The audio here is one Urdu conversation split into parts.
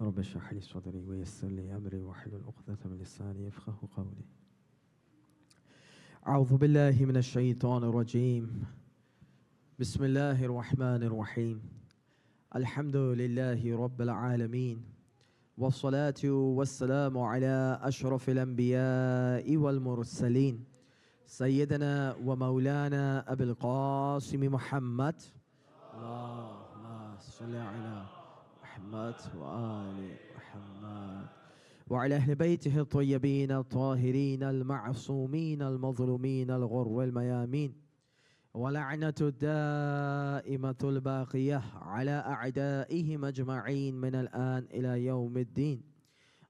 رب اشرح لي صدري ويسر لي أمري واحلل عقدة من لساني يفقهوا قولي. أعوذ بالله من الشيطان الرجيم. بسم الله الرحمن الرحيم. الحمد لله رب العالمين، والصلاة والسلام على أشرف الأنبياء والمرسلين، سيدنا ومولانا أبي القاسم محمد. اللهم صل على محمد وآل محمد وعلى أهل بيته الطيبين الطاهرين المعصومين المظلومين الغر الميامين، ولعنة الدائمة الباقية على أعدائهم أجمعين من الآن إلى يوم الدين.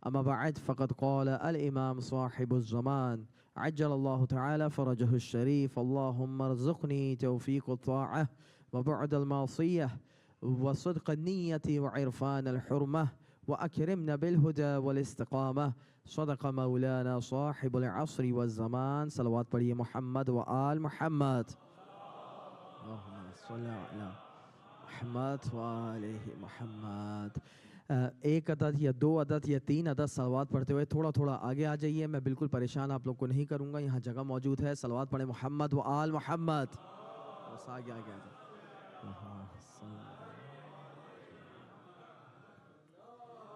أما بعد، فقد قال الإمام صاحب الزمان عجل الله تعالى فرجه الشريف: اللهم ارزقني توفيق الطاعة وبعد المعصية وصدق النية وعرفان الحرمة وأكرمنا بالهدى والاستقامة. صدق مولانا صاحب العصر والزمان. صلوات پڑھیے محمد وآل محمد. اللهم صل على محمد وآل محمد. ایک عدد یا دو عدد یا تین عدد صلوات پڑھتے ہوئے تھوڑا تھوڑا آگے آ جائیے. میں بالکل پریشان آپ لوگ کو نہیں کروں گا، یہاں جگہ موجود ہے. صلوات پڑھیں محمد وآل محمد. بس آگے آگے آگے.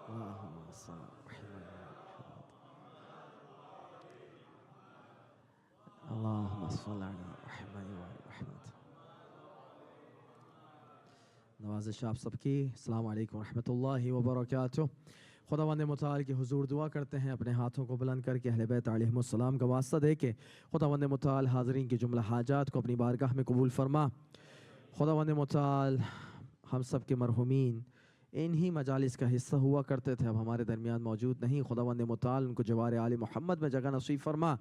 اللهم صل على محمد. اللهم صل على محمد وآل محمد. نوازش آپ سب کی. السلام علیکم ورحمۃ اللہ وبرکاتہ. خداوند متعال کے حضور دعا کرتے ہیں اپنے ہاتھوں کو بلند کر کے اہل بیت علیہم السلام کا واسطہ دے کے خداوند متعال حاضرین کی جملہ حاجات کو اپنی بارگاہ میں قبول فرما. خداوند متعال ہم سب کے مرحومین انہی مجالس کا حصہ ہوا کرتے تھے، اب ہمارے درمیان موجود نہیں. خداوند متعال ان کو جوار آل محمد میں جگہ نصیب فرما،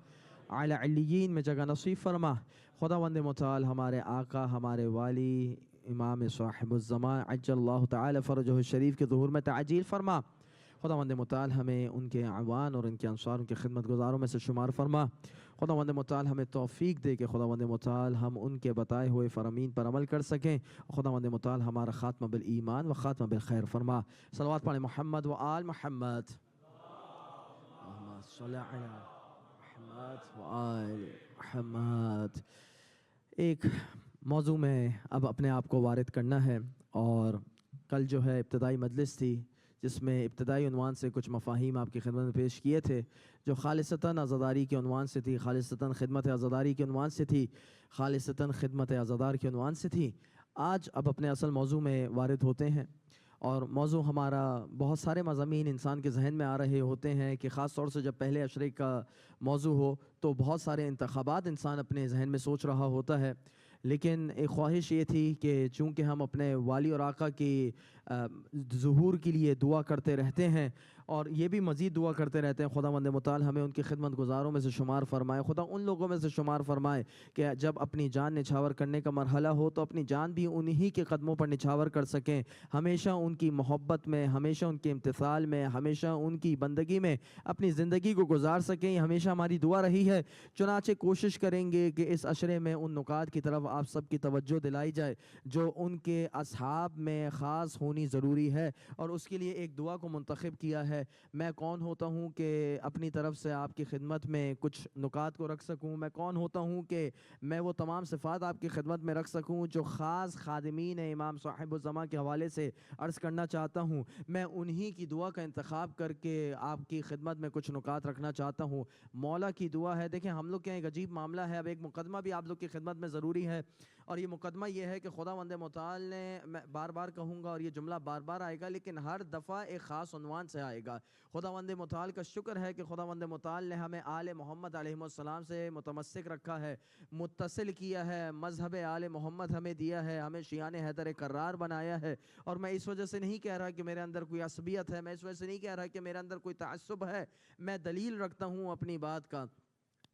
اعلی علیین میں جگہ نصیب فرما. خداوند متعال ہمارے آقا، ہمارے والی امام صاحب الزمان عجل اللہ تعالی فرجہ الشریف کے ظہور میں تعجیل فرما. خداوند متعال ہمیں ان کے اعوان اور ان کے انصار، ان کے خدمت گزاروں میں سے شمار فرما. خداوند متعال ہمیں توفیق دے کہ خداوند متعال ہم ان کے بتائے ہوئے فرامین پر عمل کر سکیں. خداوند متعال ہمارا خاتمہ بالایمان و خاتمہ بالخیر فرما. صلوات پڑھیں محمد و آل محمد. اللہم صلی علی محمد و آل محمد. ایک موضوع میں اب اپنے آپ کو وارد کرنا ہے، اور کل جو ہے ابتدائی مجلس تھی جس میں ابتدائی عنوان سے کچھ مفاہیم آپ کی خدمت میں پیش کیے تھے جو خالصتاً عزاداری کے عنوان سے تھی، خالصتاً خدمت عزاداری کے عنوان سے تھی، خالصتاً خدمت عزادار کے عنوان سے تھی. آج اب اپنے اصل موضوع میں وارد ہوتے ہیں، اور موضوع ہمارا بہت سارے مضامین انسان کے ذہن میں آ رہے ہوتے ہیں کہ خاص طور سے جب پہلے عشرے کا موضوع ہو تو بہت سارے انتخابات انسان اپنے ذہن میں سوچ رہا ہوتا ہے. لیکن ایک خواہش یہ تھی کہ چونکہ ہم اپنے والی اور آقا کی ظہور کے لیے دعا کرتے رہتے ہیں اور یہ بھی مزید دعا کرتے رہتے ہیں، خداوند متعال ہمیں ان کی خدمت گزاروں میں سے شمار فرمائے. خدا ان لوگوں میں سے شمار فرمائے کہ جب اپنی جان نچھاور کرنے کا مرحلہ ہو تو اپنی جان بھی انہی کے قدموں پر نچھاور کر سکیں. ہمیشہ ان کی محبت میں، ہمیشہ ان کے امتثال میں، ہمیشہ ان کی بندگی میں اپنی زندگی کو گزار سکیں. یہ ہمیشہ ہماری دعا رہی ہے. چنانچہ کوشش کریں گے کہ اس عشرے میں ان نکات کی طرف آپ سب کی توجہ دلائی جائے جو ان کے اصحاب میں خاص ہونی ضروری ہے، اور اس کے لیے ایک دعا کو منتخب کیا ہے. میں کون ہوتا ہوں کہ اپنی طرف سے آپ کی خدمت میں کچھ نکات کو رکھ سکوں؟ میں کون ہوتا ہوں کہ میں وہ تمام صفات آپ کی خدمت میں رکھ سکوں جو خاص خادمین امام صاحب الزمان کے حوالے سے عرض کرنا چاہتا ہوں؟ میں انہی کی دعا کا انتخاب کر کے آپ کی خدمت میں کچھ نکات رکھنا چاہتا ہوں. مولا کی دعا ہے. دیکھیں ہم لوگ کے ایک عجیب معاملہ ہے. اب ایک مقدمہ بھی آپ لوگ کی خدمت میں ضروری ہے، اور یہ مقدمہ یہ ہے کہ خداوند متعال نے، میں بار بار کہوں گا اور یہ جملہ بار بار آئے گا لیکن ہر دفعہ ایک خاص عنوان سے آئے گا. خداوند متعال کا شکر ہے کہ خداوند متعال نے ہمیں آل محمد علیہ السلام سے متمسک رکھا ہے، متصل کیا ہے. مذہب آل محمد ہمیں دیا ہے، ہمیں شیعان حیدر کرار بنایا ہے. اور میں اس وجہ سے نہیں کہہ رہا کہ میرے اندر کوئی عصبیت ہے، میں اس وجہ سے نہیں کہہ رہا کہ میرے اندر کوئی تعصب ہے. میں دلیل رکھتا ہوں اپنی بات کا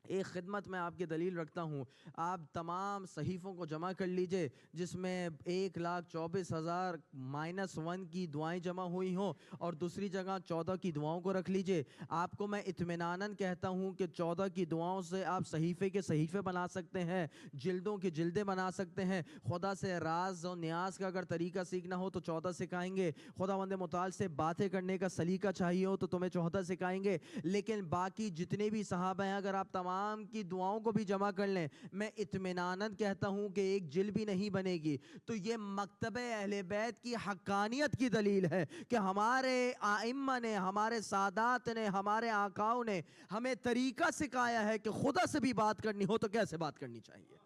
ایک خدمت میں آپ کی دلیل رکھتا ہوں، آپ تمام صحیفوں کو جمع کر لیجئے جس میں 1,24,000 -1 کی دعائیں جمع ہوئی ہوں، اور دوسری جگہ 14 کی دعاؤں کو رکھ لیجئے۔ آپ کو میں اطمیناناً کہتا ہوں کہ 14 کی دعاؤں سے آپ صحیفے کے صحیفے بنا سکتے ہیں، جلدوں کی جلدیں بنا سکتے ہیں۔ خدا سے راز و نیاز کا اگر طریقہ سیکھنا ہو تو 14 سکھائیں گے، خداوند متعال سے باتیں کرنے کا سلیقہ چاہیے ہو تو تمہیں 14 سکھائیں گے۔ لیکن باقی جتنے بھی صحابہ ہیں اگر آپ تمام کی دعاؤں کو بھی جمع کر لیں، میں اطمیناناً کہتا ہوں کہ ایک جلد بھی نہیں بنے گی۔ تو یہ مکتبہ اہل بیت کی حقانیت کی دلیل ہے کہ ہمارے ائمہ نے، ہمارے سادات نے، ہمارے آقاؤں نے ہمیں طریقہ سکھایا ہے کہ خدا سے بھی بات کرنی ہو تو کیسے بات کرنی چاہیے۔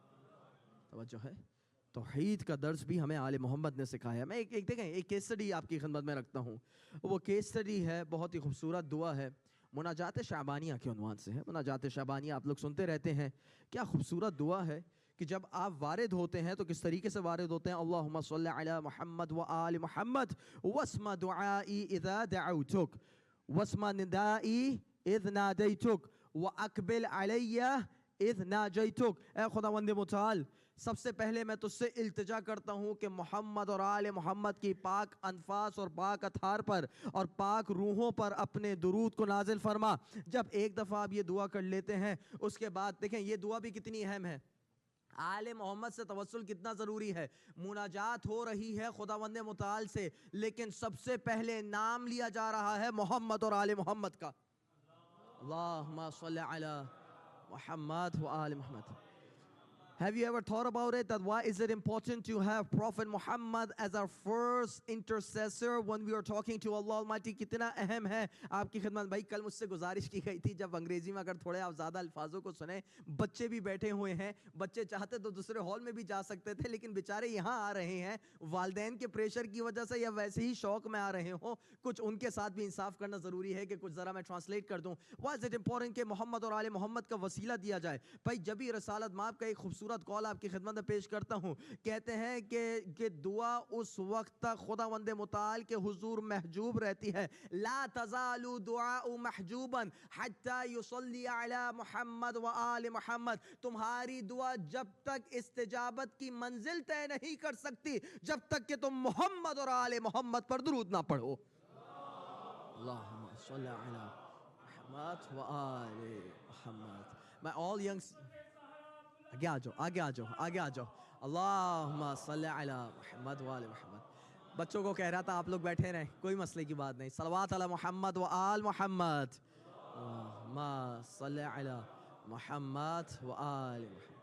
توجہ ہے؟ توحید کا درس بھی ہمیں آل محمد نے سکھایا۔ میں دیکھیں ایک کیس سٹڈی آپ کی خدمت میں رکھتا ہوں۔ وہ کیس سٹڈی ہے، بہت ہی خوبصورت دعا ہے، مناجات شعبانیہ کے عنوان سے ہے۔ مناجات شعبانیہ آپ لوگ سنتے رہتے ہیں، کیا خوبصورت دعا ہے کہ جب آپ وارد ہوتے ہیں تو کس طریقے سے وارد ہوتے ہیں؟ اللہم صلی علی محمد و آل محمد واسمع دعائی اذا دعوتک واسمع ندائی اذ نادیتک واقبل علی اذ ناجیتک۔ اے خداوند متعال، سب سے پہلے میں تجھ سے التجا کرتا ہوں کہ محمد اور آل محمد کی پاک انفاس اور پاک اطہار پر اور پاک روحوں پر اپنے درود کو نازل فرما۔ جب ایک دفعہ آپ یہ دعا کر لیتے ہیں، اس کے بعد دیکھیں یہ دعا بھی کتنی اہم ہے۔ آل محمد سے توسل کتنا ضروری ہے۔ مناجات ہو رہی ہے خداوند متعال سے، لیکن سب سے پہلے نام لیا جا رہا ہے محمد اور آل محمد کا۔ اللہم صلی علی محمد و آل محمد۔ Have you ever thought about it, that why is it important to have Prophet Muhammad as our first intercessor when we are talking to Allah Almighty؟ کتنا اہم ہے آپ کی خدمت۔ بھائی کل مجھ سے گزارش کی گئی تھی، جب انگریزی میں اگر تھوڑے آپ زیادہ الفاظوں کو سنیں، بچے بھی بیٹھے ہوئے ہیں، بچے چاہتے تو دوسرے ہال میں بھی جا سکتے تھے، لیکن بیچارے یہاں آ رہے ہیں والدین کے پریشر کی وجہ سے یا ویسے ہی شوق میں آ رہے ہوں، کچھ ان کے ساتھ بھی انصاف کرنا ضروری ہے کہ کچھ ذرا میں ٹرانسلیٹ کر دوں۔ Why is it important کہ محمد اور آل محمد کا وسیلہ دیا جائے؟ بھائی جب ہی رسالت مآب کا ایک خوبصورت قول آپ کی خدمت میں پیش کرتا ہوں، کہتے ہیں کہ دعا اس وقت تک خداوند متعال کے حضور محجوب رہتی ہے۔ لا تزال دعاء محجوبا حتی یصلی علی محمد و آل محمد۔ تمہاری دعا جب تک استجابت کی منزل طے نہیں کر سکتی جب تک کہ تم محمد اور آل محمد پر درود نہ پڑھو۔ اللہم صلی علی محمد و آل محمد۔ میں all young، آگے آ جاؤ، آگے آ جاؤ، آگے آ جاؤ۔ اللہم صلی علی محمد و آل محمد۔ بچوں کو کہہ رہا تھا آپ لوگ بیٹھے رہیں، کوئی مسئلے کی بات نہیں۔ صلوات علی محمد و آل محمد۔ اللہم صلی علی محمد و آل محمد۔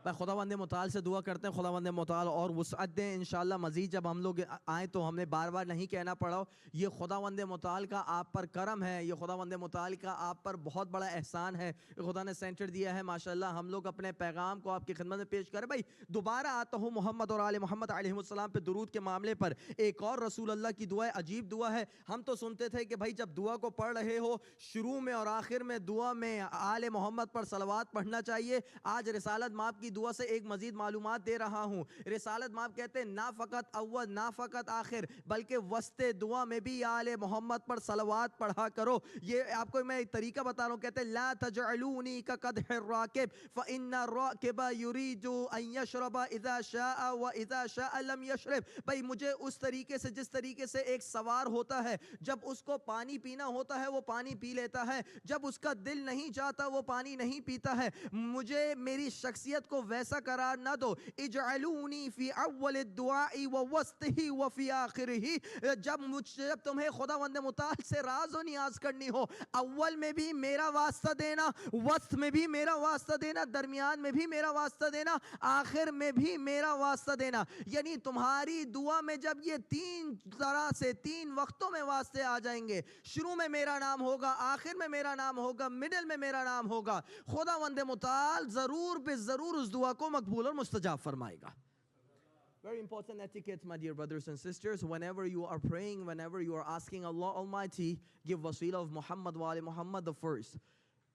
میں خداوند متعال سے دعا کرتے ہیں خداوند متعال اور وسعت دیں انشاءاللہ۔ مزید جب ہم لوگ آئیں تو ہم نے بار بار نہیں کہنا پڑا، یہ خداوند متعال کا آپ پر کرم ہے، یہ خداوند متعال کا آپ پر بہت بڑا احسان ہے۔ خدا نے سینٹر دیا ہے ماشاءاللہ، ہم لوگ اپنے پیغام کو آپ کی خدمت میں پیش کریں۔ بھائی دوبارہ آتا ہوں محمد اور آل محمد علیہ السلام پہ درود کے معاملے پر۔ ایک اور رسول اللہ کی دعا ہے، عجیب دعا ہے۔ ہم تو سنتے تھے کہ بھائی جب دعا کو پڑھ رہے ہو شروع میں اور آخر میں دعا میں آل محمد پر صلوات پڑھنا چاہیے۔ آج رسالت مآب کی دعا سے ایک مزید معلومات دے رہا ہوں۔ رسالت مآب کہتے ہیں نہ فقط اول نہ فقط آخر بلکہ وسط دعا میں بھی آل محمد پر صلوات پڑھا کرو۔ یہ آپ کو میں ایک طریقہ بتا رہا ہوں، کہتے ہیں لا تجعلونی کقدح الراکب فإن الراکب یرید ان یشرب اذا شاء واذا شاء لم یشرب۔ بھائی مجھے اس طریقے سے، جس طریقے سے ایک سوار ہوتا ہے جب اس کو پانی پینا ہوتا ہے وہ پانی پی لیتا ہے، جب اس کا دل نہیں چاہتا وہ پانی نہیں پیتا ہے، مجھے میری شخصیت کو ویسا قرار نہ دو۔ اجعلونی فی اول الدعاء ووسطہ وفی آخرہ۔ جب تمہیں خداوند متعال سے راز و نیاز کرنی ہو، اول میں بھی میرا واسطہ دینا، وسط میں بھی میرا واسطہ دینا، درمیان میں بھی میرا واسطہ دینا، آخر میں بھی میرا واسطہ دینا۔ یعنی تمہاری دعا میں جب یہ تین طرح سے تین وقتوں میں واسطے آ جائیں گے، شروع میں میرا نام ہوگا، آخر میں میرا نام ہوگا، مڈل میں میرا نام ہوگا، خداوند متعال ضرور بے ضرور اس دعا کو مقبول اور مستجاب فرمائے گا۔ Very important etiquette, my dear brothers and sisters. Whenever you are praying, whenever you are asking Allah Almighty, give wasila of Muhammad wa ali Muhammad the first.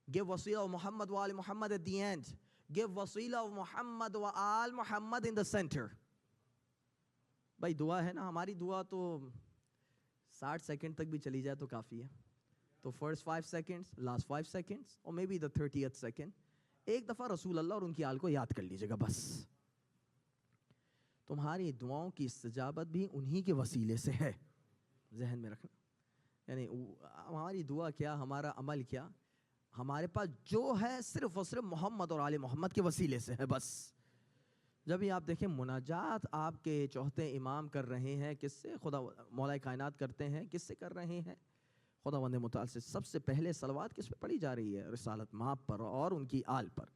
Give wasila of Muhammad wa ali Muhammad at the end. Give wasila of Muhammad wa al Muhammad in the center. بھائی دعا ہے نا، ہماری دعا تو 60 سیکنڈ تک بھی چلی جائے تو کافی ہے۔ تو first 5 seconds, last 5 seconds, or maybe the 30th second. ایک دفعہ رسول اللہ اور ان کی آل کو یاد کر لیجئے گا بس. تمہاری دعاؤں کی استجابت بھی انہی کے وسیلے سے ہے، ذہن میں رکھنا. یعنی ہماری دعا کیا، ہمارا عمل کیا، ہمارے پاس جو ہے صرف اور صرف محمد اور آل محمد کے وسیلے سے ہے بس. جب ہی آپ دیکھیں مناجات آپ کے چوتھے امام کر رہے ہیں، کس سے؟ خدا مولا کائنات کرتے ہیں، کس سے کر رہے ہیں؟ خداوند متعال سے. سب سے پہلے صلوات کس پہ پڑھی جا رہی ہے؟ رسالت مآب پر اور ان کی آل پر.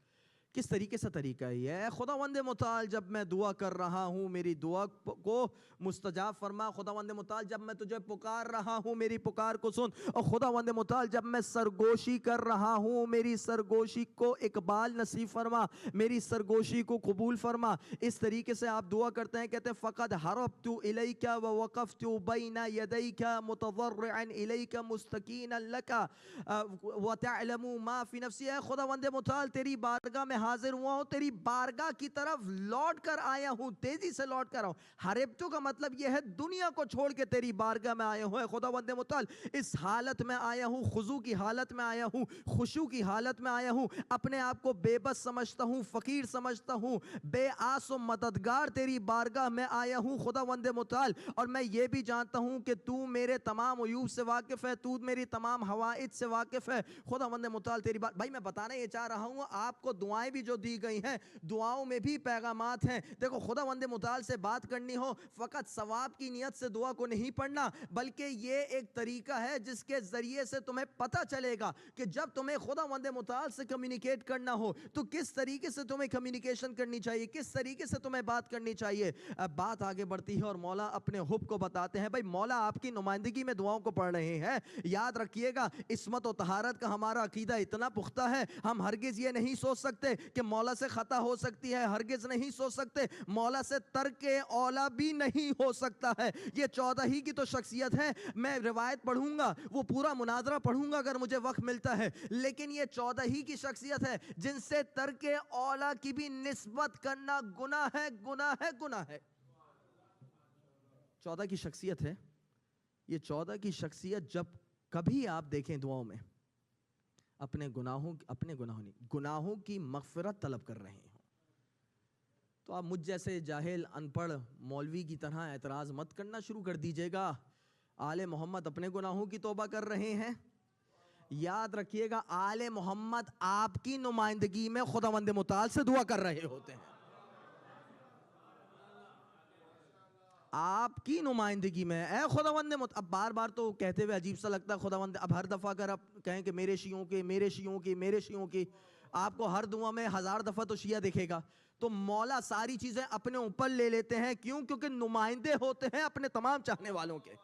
کس طریقے سے طریقہ یہ ہے؟ خداوند متعال جب میں دعا کر رہا ہوں میری دعا کو مستجاب فرما. خداوند متعال جب میں تجھے پکار رہا ہوں میری پکار کو سن. اور خداوند متعال جب میں سرگوشی کر رہا ہوں میری سرگوشی کو اقبال نصیب فرما، میری سرگوشی کو قبول فرما. اس طریقے سے آپ دعا کرتے ہیں، کہتے ہیں فقد حربت الیک ووقفت بین یدیک متضرعا الیک مستکینا لک وتعلم ما فی نفسی. اے خداوند متعال تیری بارگاہ میں حاضر ہوا ہوں، تیری بارگاہ کی طرف لوٹ کر آیا ہوں، تیزی سے لوٹ کر آؤں. حربتو کا مطلب یہ ہے دنیا کو چھوڑ کے تیری بارگاہ میں آئے ہوئے. خداوند متعال اس حالت میں آیا ہوں، خضوع کی حالت میں آیا ہوں، خشوع کی حالت میں آیا ہوں. اپنے آپ کو بے بس سمجھتا ہوں، فقیر سمجھتا ہوں، بے آس و مددگار تیری بارگاہ میں آیا ہوں خداوند متعال. اور میں یہ بھی جانتا ہوں کہ تو میرے تمام عیوب سے واقف ہے، تو میری تمام حوائج سے واقف ہے. خداوند متعال تیری بات. بھائی میں بتانا یہ چاہ رہا ہوں آپ کو دعائیں بھی جو دی گئی ہیں دعاؤں میں بھی پیغامات ہیں. دیکھو خداوند متعال سے بات کرنی ہو فقط ثواب کی نیت سے دعا کو نہیں پڑھنا، بلکہ یہ ایک طریقہ ہے جس کے ذریعے سے تمہیں پتہ چلے گا کہ جب تمہیں خداوند متعال سے کمیونیکیٹ کرنا ہو تو کس طریقے سے تمہیں کمیونیکیشن کرنی چاہیے، کس طریقے سے تمہیں بات کرنی چاہیے. اب بات آگے بڑھتی ہے اور مولا اپنے حب کو بتاتے ہیں. بھائی مولا آپ کی نمائندگی میں دعاؤں کو پڑھ رہے ہیں. یاد رکھیے گا عصمت و طہارت کا ہمارا عقیدہ اتنا پختہ ہے، ہم ہرگز یہ نہیں سوچ سکتے کہ مولا سے خطا ہو سکتی ہے، ہرگز نہیں سوچ سکتے مولا سے ترک اولا بھی نہیں ہو سکتا ہے. یہ 14 ہی کی تو شخصیت ہے. میں روایت پڑھوں گا، وہ پورا مناظرہ پڑھوں گا اگر مجھے وقت ملتا ہے، لیکن یہ 14 ہی کی شخصیت ہے جن سے ترک اولا کی بھی نسبت کرنا گناہ ہے، گناہ ہے، گناہ ہے. 14 کی شخصیت ہے. یہ 14 کی شخصیت جب کبھی آپ دیکھیں دعاؤں میں اپنے گناہوں کی مغفرت طلب کر رہے ہوں تو آپ مجھ جیسے جاہل ان پڑھ مولوی کی طرح اعتراض مت کرنا شروع کر دیجئے گا. آل محمد اپنے گناہوں کی توبہ کر رہے ہیں. یاد رکھیے گا آل محمد آپ کی نمائندگی میں خداوند متعال سے دعا کر رہے ہوتے ہیں. آپ کی نمائندگی میں اے خداوند اب بار بار تو کہتے ہوئے عجیب سا لگتا ہے خداوند. اب ہر دفعہ اگر آپ کہیں کہ میرے شیعوں کی میرے شیعوں کی میرے شیعوں کی، آپ کو ہر دعا میں 1000 دفعہ تو شیعہ دکھے گا. تو مولا ساری چیزیں اپنے اوپر لے لیتے ہیں. کیوں؟ کیونکہ نمائندے ہوتے ہیں اپنے تمام چاہنے والوں کے.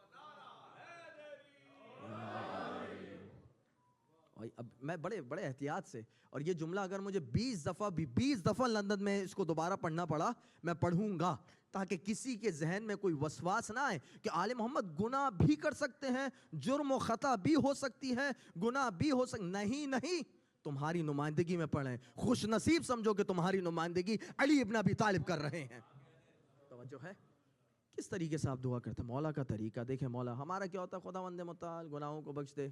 اب میں بڑے احتیاط سے، اور یہ جملہ اگر مجھے 20 دفعہ لندن میں اس کو دوبارہ پڑھنا پڑا میں پڑھوں گا تاکہ کسی کے ذہن میں کوئی وسواس نہ آئے کہ آل محمد گناہ بھی کر سکتے ہیں، جرم و خطا بھی ہو سکتی ہے، گناہ بھی ہو سکتی. نہیں، تمہاری نمائندگی میں پڑھیں. خوش نصیب سمجھو کہ تمہاری نمائندگی علی ابن ابی طالب کر رہے ہیں. توجہ ہے کس طریقے سے آپ دعا کرتے ہیں. مولا کا طریقہ دیکھیں. مولا ہمارا کیا ہوتا ہے؟ خداوند متعال گناہوں کو بخش دے.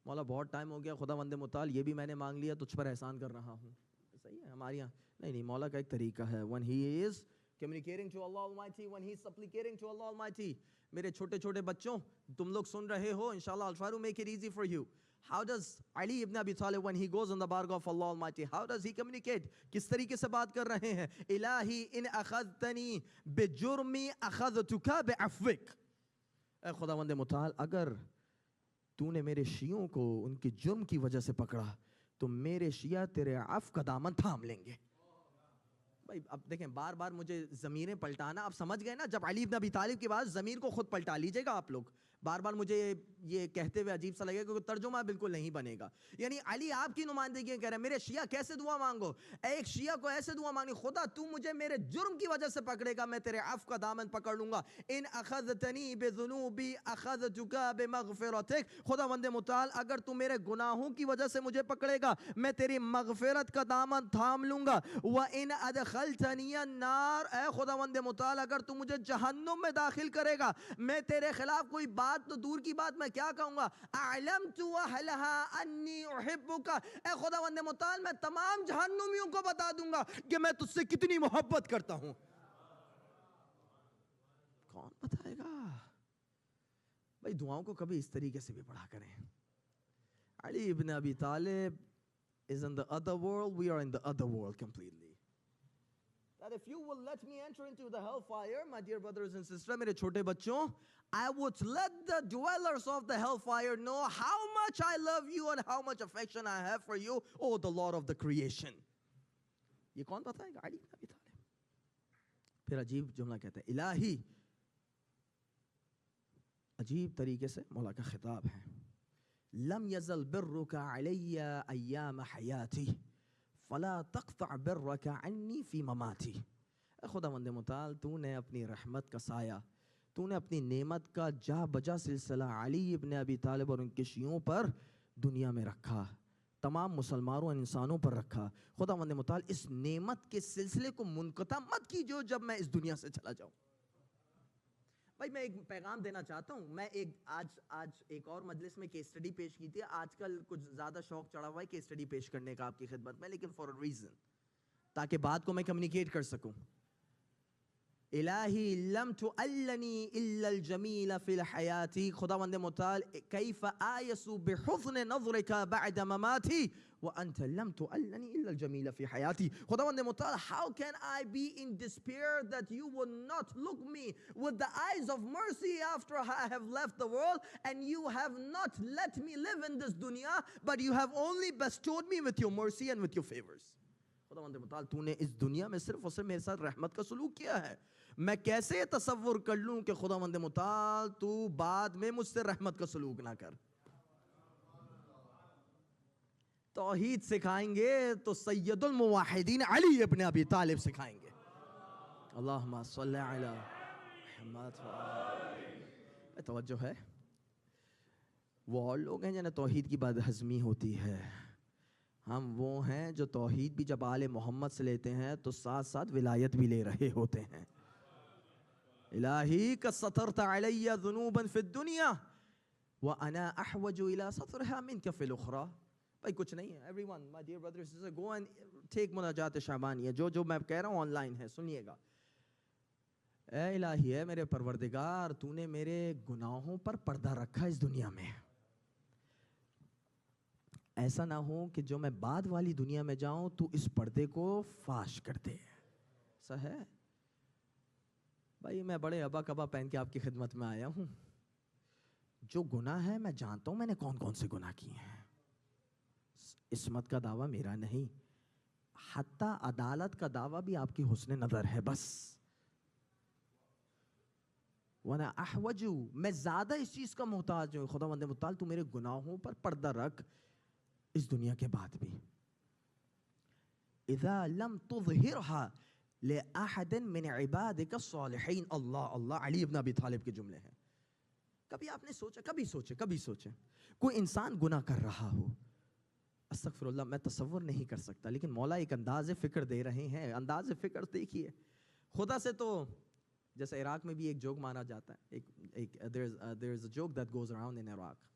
مولا بہت ٹائم ہو گیا خداوند متعال یہ بھی میں نے مانگ لیا، تجھ پر احسان کر رہا ہوں. صحیح ہے ہمارے یہاں نہیں. مولا کا ایک طریقہ ہے. when he is communicating to Allah Almighty, when he is supplicating to Allah Almighty. میرے چھوٹے بچوں تم لوگ سن رہے ہو انشاءاللہ. I'll try to make it easy for you. How does Ali ibn Abi Talib when he goes on the bargain of Allah Almighty, how does he communicate? کس طریقے سے بات کر رہے ہیں؟ الہی ان اخذتنی بجرمی اخذتک بعفوک. اے خداوند متعال اگر تو نے میرے شیعوں کو ان کے جرم کی وجہ سے پکڑا تو میرے شیعہ تیرے عفو کا دامن تھام لیں گے. بھائی اب دیکھیں بار بار مجھے ضمیریں پلٹانا، آپ سمجھ گئے نا. جب علی ابن ابی طالب کی بات، ضمیر کو خود پلٹا لیجئے گا آپ لوگ. بار بار مجھے یہ کہتے ہوئے عجیب سا لگے کیونکہ ترجمہ بالکل نہیں بنے گا. یعنی علی آپ کی نمائندگی کہہ رہے ہیں میرے شیعہ کیسے دعا مانگو. ایک شیعہ کو ایسے دعا مانگی، خدا تو مجھے میرے جرم کی وجہ سے پکڑے گا میں تیرے عفو کا دامن پکڑ لوں گا. ان اخذتنی بذنوبی اخذتک بمغفرتک. خداوند متعال اگر تو میرے گناہوں کی وجہ سے مجھے پکڑے گا میں تیری مغفرت کا دامن تھام لوں گا. وَإِنْ أَدْخَلْتَنِيَ النَّارِ. اے خداوند متعال اگر تو مجھے جہنم میں داخل کرے گا میں تیرے خلاف کوئی بات بات تو دور کی بات میں کیا کہوں گا. اعلمت اہلها انی احبک، اے خداوند متعال میں تمام جہنمیوں کو بتا دوں گا کہ میں تجھ سے کتنی محبت کرتا ہوں. کون بتائے گا؟ بھائی دعاؤں کو کبھی اس طریقے سے بھی پڑھا کریں. علی ابن ابی طالب is in the other world, we are in the other world completely. That if you will let me enter into the hellfire, my dear brothers and sisters, میرے چھوٹے بچوں, I would let the dwellers of the hellfire know how much I love you and how much affection I have for you, oh the Lord of the creation. یہ کون بتائے گا؟ علی ابن ابی طالب. پھر عجیب جملہ کہتے ہیں الہی، عجیب طریقے سے مولا کا خطاب ہے. لم يزل برك علي ایام حیاتی فلا تقطع برك عني في مماتي. اے خداوند متعال، تو نے اپنی رحمت کا سایہ، تو نے اپنی نعمت کا جا بجا سلسلہ علی ابن ابی طالب اور ان کے شیعوں پر دنیا میں رکھا، تمام مسلمانوں اور انسانوں پر رکھا. خداوند متعال اس نعمت کے سلسلے کو منقطع مت کیجو جب میں اس دنیا سے چلا جاؤں. بھائی میں ایک پیغام دینا چاہتا ہوں. میں آج ایک اور مجلس میں کیس اسٹڈی پیش کی تھی. آج کل کچھ زیادہ شوق چڑھا ہوا ہے کیس اسٹڈی پیش کرنے کا آپ کی خدمت میں، لیکن فار اے ریزن، تاکہ بات کو میں کمیونیکیٹ کر سکوں. الہی لم تعلنی الا الجمیل فی الحیات، خداوند متعال کیف آیس بحسن نظرک بعد مماتی وانت لم تعلنی الا الجمیل فی حیاتی. خداوند متعال, how can I be in despair that you would not look me with the eyes of mercy after I have left the world, and you have not let me live in this dunya, but you have only bestowed me with your mercy and with your favors. خداوند متعال تو نے اس دنیا میں صرف اور صرف میرے ساتھ رحمت کا سلوک کیا ہے. میں کیسے تصور کر لوں کہ خداوند متعال تو بعد میں مجھ سے رحمت کا سلوک نہ کر. توحید سکھائیں گے تو سید الموحدین علی ابن ابی طالب سکھائیں گے. اللہم صلی علی محمد. توجہ ہے، وہ اور لوگ ہیں جنہیں توحید کی بات ہضمی ہوتی ہے. ہم وہ ہیں جو توحید بھی جب آل محمد سے لیتے ہیں تو ساتھ ساتھ ولایت بھی لے رہے ہوتے ہیں. الہی قد سترت علی ذنوبا فی الدنیا وانا احوج الى سترها منک فی الاخرى. بھائی کچھ نہیں ہے. everyone, my dear brothers and sisters, go and take مناجات شعبانیہ. جو میں کہہ رہا ہوں آن لائن ہے، سنیے گا. اے الہی، اے میرے پروردگار، تو نے میرے گناہوں پر پردہ رکھا اس دنیا میں. ایسا نہ ہو کہ جو میں بعد والی دنیا میں جاؤں تو اس پردے کو فاش کر دے. ایسا ہے؟ بھائی میں بڑے ابا کبا پہن کے آپ کی خدمت میں آیا ہوں. جو گناہ ہے میں جانتا ہوں میں نے کون کون سے گناہ کیے ہیں. عصمت کا دعویٰ میرا نہیں، حتیٰ عدالت کا دعویٰ بھی آپ کی حسن نظر ہے بس. وَنَا أَحْوَجُ، میں زیادہ اس چیز کا محتاج ہوں. خداوند متعال تو میرے گناہوں پر پردہ رکھ اس دنیا کے بعد بھی. اِذَا لَمْ تُظْهِرْهَا لِأَحَدٍ مِّنْ عِبَادِكَ الصَّالِحِينَ. اللہ علی ابن ابی طالب کے جملے ہیں. کبھی آپ نے سوچا، کبھی سوچے کوئی انسان گناہ کر رہا ہو، استغفر اللہ، میں تصور نہیں کر سکتا، لیکن مولا ایک انداز فکر دے رہے ہیں. انداز فکر دیکھیے. خدا سے تو جیسے عراق میں بھی ایک جوک مانا جاتا ہے، there is a joke that goes around in Iraq.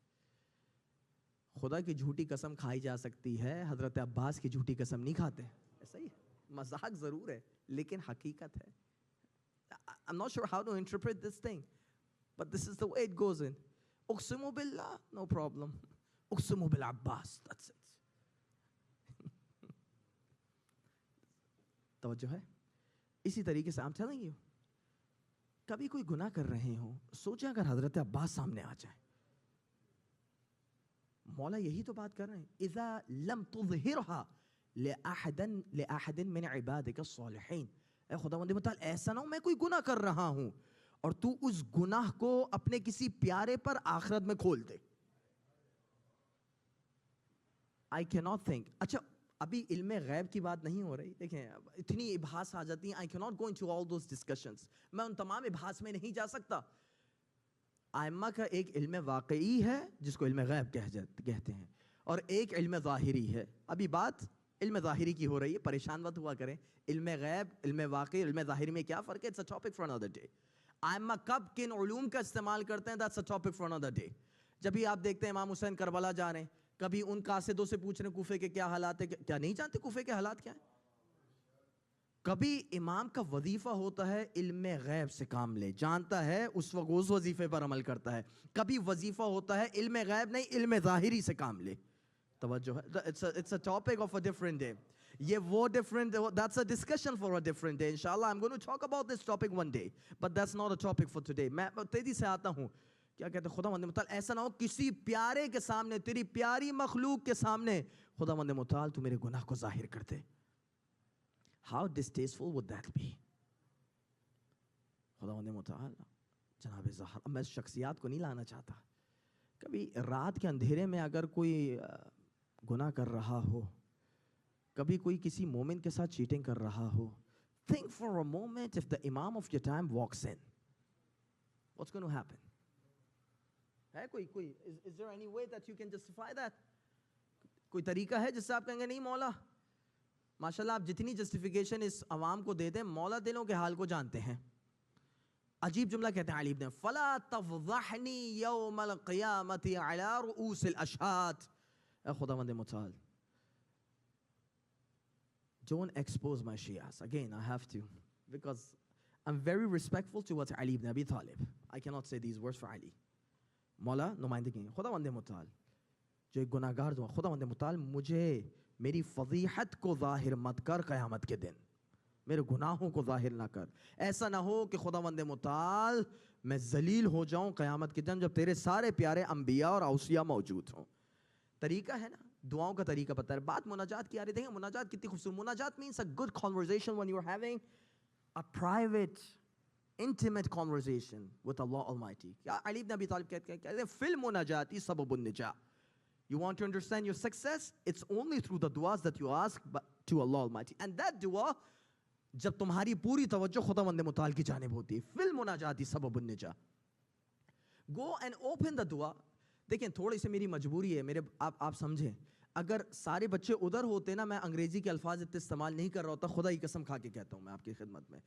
خدا کی جھوٹی قسم کھائی جا سکتی ہے، حضرت عباس کی جھوٹی قسم نہیں کھاتے. ایسا ہی ہے، مذاق ضرور ہے لیکن حقیقت ہے. I'm not sure how to interpret this thing, but this is the way it goes in. اقسم باللہ، no problem. اقسم بالعباس، that's it. توجہ ہے. اسی طریقے سے I'm telling you, کبھی کوئی گناہ کر رہے ہوں، سوچیں اگر حضرت عباس سامنے آ جائیں. مولا یہی تو بات کر رہے ہیں. اذا لم تظہرها لأحد من عبادك الصالحین. اے خداوند متعال ایسا نہ ہو میں کوئی گناہ کر رہا ہوں اور تو اس گناہ کو اپنے کسی پیارے پر آخرت میں کھول دے. I cannot think. اچھا ابھی علم غیب کی بات نہیں ہو رہی. دیکھیں اتنی ابحاث آ جاتی ہیں. I cannot go into all those discussions. میں ان تمام ابحاث میں نہیں جا سکتا. ائمہ کا ایک علم واقعی ہے جس کو علم غیب کہتے ہیں، اور ایک علم ظاہری ہے. ابھی بات علم ظاہری کی ہو رہی ہے، پریشان مت ہوا کریں. علم غیب، علم واقعی، علم ظاہری میں کیا فرق ہے؟ It's a topic for another day. آئمہ کب کن علوم کا استعمال کرتے ہیں, that's a topic for another day. جب بھی آپ دیکھتے ہیں امام حسین کربلا جا رہے ہیں, کبھی ان قاصدوں سے پوچھ رہے ہیں کوفے کے کیا حالات ہیں, کیا نہیں جانتے کوفے کے حالات کیا ہیں؟ کبھی امام کا وظیفہ ہوتا ہے علم غیب سے کام لے, جانتا ہے اس وقت اس وظیفے پر عمل کرتا ہے. کبھی وظیفہ ہوتا ہے علم غیب نہیں, علم ظاہری سے کام لے. توجہ ہے, it's a topic of a different day. یہ وہ different, that's a discussion for a different day. Inshallah I'm going to talk about this topic one day, but that's not a topic for today. میں تیزی سے آتا ہوں. کیا کہتے ہیں خداوند متعال, ایسا نہ ہو کسی پیارے کے سامنے, تیری پیاری مخلوق کے سامنے خداوند متعال تو میرے گناہ کو ظاہر کر دے. How distasteful would that be? خداوند متعال جناب زہرا, میں شخصیات کو نہیں لانا چاہتا, کبھی رات کے اندھیرے میں اگر کوئی گناہ کر رہا ہو, کبھی کوئی کسی مومن کے ساتھ چیٹنگ کر رہا ہو, think for a moment if the imam of your time walks in, what's going to happen? ہے کوئی is there any way that you can justify that? کوئی طریقہ ہے جس سے آپ کہیں گے نہیں مولا, ماشاءاللہ آپ جتنی جسٹیفیکیشن اس عوام کو دیتے ہیں, مولا دلوں کے حال کو جانتے ہیں. عجیب جملہ کہتے ہیں علی ابن, فَلَا تَفْضَحْنِي يَوْمَ الْقِيَامَةِ عَلَىٰ رُؤُوسِ الْأَشْهَادِ. اے خداوند متعال, don't expose my Shias. Again, I have to, because I'm very respectful towards Ali ibn Abi Talib. I cannot say these words for Ali. مولا نمائندگی, خداوند متعال جو ایک گناہ گار دوں, خداوند متعال مجھے میری فضیحت کو ظاہر مت کر قیامت کے دن, میرے گناہوں کو ظاہر نہ کر. ایسا نہ ہو کہ خداوند متعال میں ذلیل ہو جاؤں قیامت کے دن جب تیرے سارے پیارے انبیاء اور اوصیاء موجود ہوں. طریقہ ہے نا, دعاؤں کا طریقہ پتہ ہے. بات مناجات کی آ رہی, دیکھیں مناجات کتنی خوبصورت. مناجات means a good conversation when you're having a private intimate conversation with Allah Almighty. کیا علی ابن ابی طالب کہتے ہیں فی المناجات سبب النجاح. You want to understand your success? It's only through the du'as that you ask to Allah Almighty. And that dua, جب تمہاری پوری توجہ خداوند متعال کی جانب ہوتی ہے, فی المناجات سبب النجاح. Go and open the dua. دیکھیں تھوڑی سی میری مجبوری ہے, میرے آپ سمجھیں, اگر سارے بچے ادھر ہوتے نا, میں انگریزی کے الفاظ اتنے استعمال نہیں کر رہا ہوتا. خدا کی قسم کھا کے کہتا ہوں میں آپ کی خدمت میں,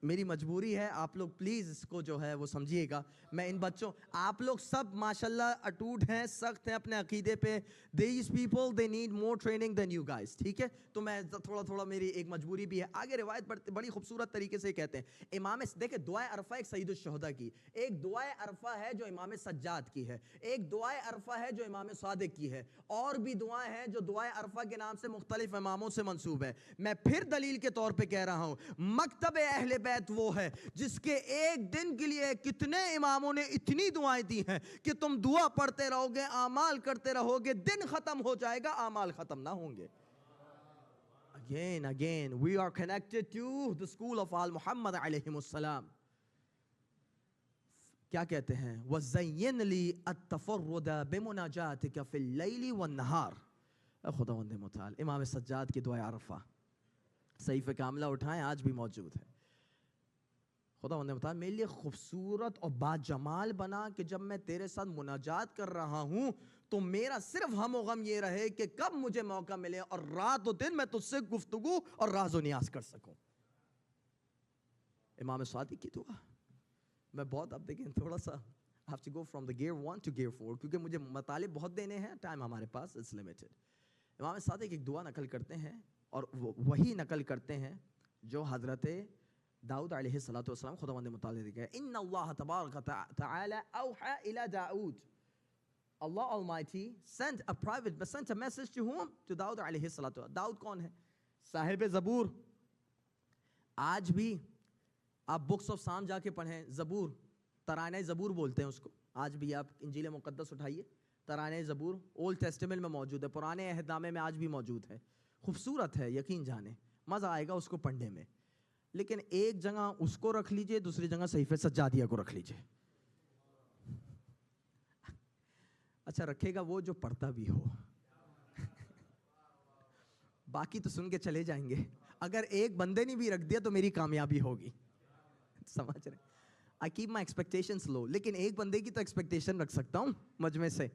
میری مجبوری ہے. آپ لوگ پلیز اس کو جو ہے وہ سمجھیے گا. میں ان بچوں, آپ لوگ سب ماشاءاللہ اٹوٹ ہیں, سخت ہیں اپنے عقیدے پہ. These people they need more training than you guys. ٹھیک ہے, تو میں تھوڑا میری ایک مجبوری بھی ہے. آگے روایت بڑی خوبصورت طریقے سے کہتے ہیں امام, دیکھیں دعائے عرفہ ایک سید الشہداء کی, ایک دعائے عرفہ ہے جو امام سجاد کی ہے, ایک دعائے عرفہ ہے جو امام صادق کی ہے, اور بھی دعائیں ہیں جو دعائے عرفہ کے نام سے مختلف اماموں سے منسوب ہے. میں پھر دلیل کے طور پہ کہہ رہا ہوں, مکتب اہل بیت وہ ہے جس کے ایک دن کے لیے کتنے اماموں نے اتنی دعائیں دی ہیں کہ تم دعا پڑھتے رہو گے, اعمال کرتے رہو گے, دن ختم ہو جائے گا, اعمال ختم نہ ہوں گے. Again, we are connected to the school of Al Muhammad علیہم السلام. کیا کہتے ہیں, وَزَيِّنْ لِي التَّفَرُّدَ بِمُنَاجَاتِكَ فِي اللَّيْلِ وَالنَّهَارِ. خداوند متعال امام سجاد کی دعائے عرفہ صحیفہ کاملہ اٹھائیں, آج بھی موجود ہے. خداوند متعال میرے لیے خوبصورت اور با جمال بنا کہ جب میں تیرے ساتھ مناجات کر رہا ہوں تو میرا صرف ہم و غم یہ رہے کہ کب مجھے موقع ملے اور رات و دن میں تجھ سے گفتگو اور راز و نیاز کر سکوں. امام صادق کی دعا, میں بہت, اب دیکھیں تھوڑا سا I have to go from the gear 1 to gear 4 کیونکہ مجھے مطالب بہت دینے ہیں, ٹائم ہمارے پاس is limited. امام صادق ایک دعا نقل کرتے ہیں, اور وہی نقل کرتے ہیں جو حضرت داؤد علیہ السلام خداوند متعال نے کہا, ان اللہ تبارک تعالی اوحى الى داؤد. Allah Almighty sent a message to whom? To داؤد علیہ السلام. داؤد کون ہے؟ صاحب زبور. آج بھی آپ بکس آف سام جا کے پڑھیں, زبور, ترانہ زبور بولتے ہیں اس کو. آج بھی آپ انجیل مقدس اٹھائیے, ترانہ زبور اولڈ ٹیسٹمنٹ میں موجود ہے, پرانے عہد نامے میں آج بھی موجود ہے. خوبصورت ہے, یقین جانے, مزہ آئے گا اس کو پڑھنے میں. لیکن ایک جگہ اس کو رکھ لیجئے, دوسری جگہ صحیفہ سجادیہ کو رکھ لیجئے. اچھا رکھے گا وہ جو پڑھتا بھی ہو, باقی تو سن کے چلے جائیں گے. اگر ایک بندے نے بھی رکھ دیا تو میری کامیابی ہوگی. سمجھ رہے, I keep my expectations low, لیکن ایک بندے کی تو ایکسپیکٹیشن رکھ سکتا ہوں مجمع سے.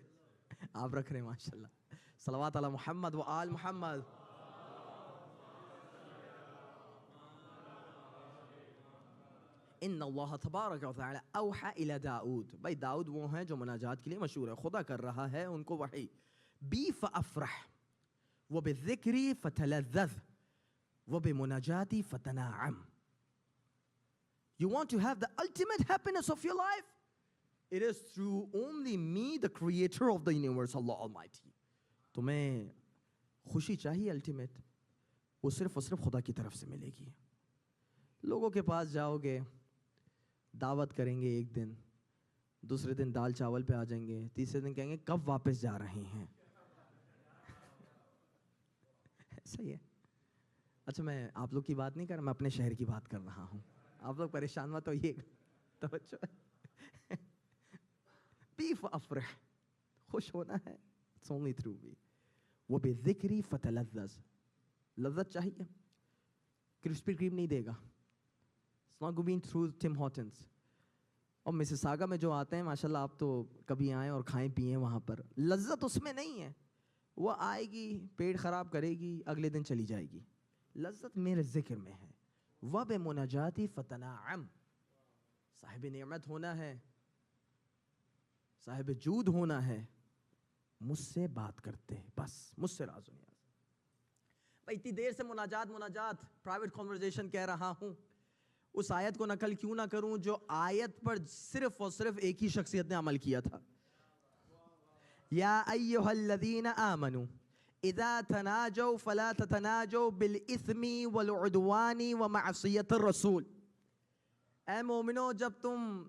آپ رکھ رہے ہیں ماشاءاللہ. صلوات علی محمد و آل محمد. ان اللہ تبارک و تعالی اوحى الی داؤد. بھائی داؤد وہ ہیں جو مناجات کے لیے مشہور ہے. خدا کر رہا ہے ان کو وحی. Be فافرح وبالذکری فتلذذ وبمناجاتی فتنعم. You want to have the ultimate happiness of your life? It is through only me, the creator of the universe, Allah Almighty. تمہیں خوشی چاہیے الٹیمیٹ, وہ صرف اور صرف خدا کی طرف سے ملے گی. لوگوں کے پاس جاؤ گے, دعوت کریں گے ایک دن, دوسرے دن دال چاول پہ آ جائیں گے, تیسرے دن کہیں گے کب واپس جا رہے ہیں. ایسا ہی ہے. اچھا میں آپ لوگ کی بات نہیں کر رہا, میں اپنے شہر کی بات کر رہا ہوں. آپ لوگ پریشان مت ہوئیے گا, توجہ. بی فافرح, خوش ہونا ہے, it's only through me. وبالذکری فتلذذ, لذت چاہیے, کرسپی کریم نہیں دے گا. It's not going through Tim Hortons. اور مسیساگا میں جو آتے ہیں ماشاءاللہ, آپ تو کبھی آئیں اور کھائیں پئیں وہاں پر, لذت اس میں نہیں ہے. وہ آئے گی, پیٹ خراب کرے گی, اگلے دن چلی جائے گی. لذت میرے ذکر میں ہے. وَبِمُنَاجَاتِ فَتَنَعَّمْ, صاحب نعمت ہونا ہے, صاحب جود ہونا ہے, مجھ سے بات کرتے ہیں بس, مجھ سے راز و نیاز. بھائی اتنی دیر سے مناجات پرائیویٹ کنورزیشن کہہ رہا ہوں. اس آیت کو نقل کیوں نہ کروں جو آیت پر صرف اور صرف ایک ہی شخصیت نے عمل کیا تھا. یا ایھا الذین آمنوا اذا تناجوا فلا تتناجوا بالاثم والعدوان ومعصیۃ الرسول. اے مومنو, جب تم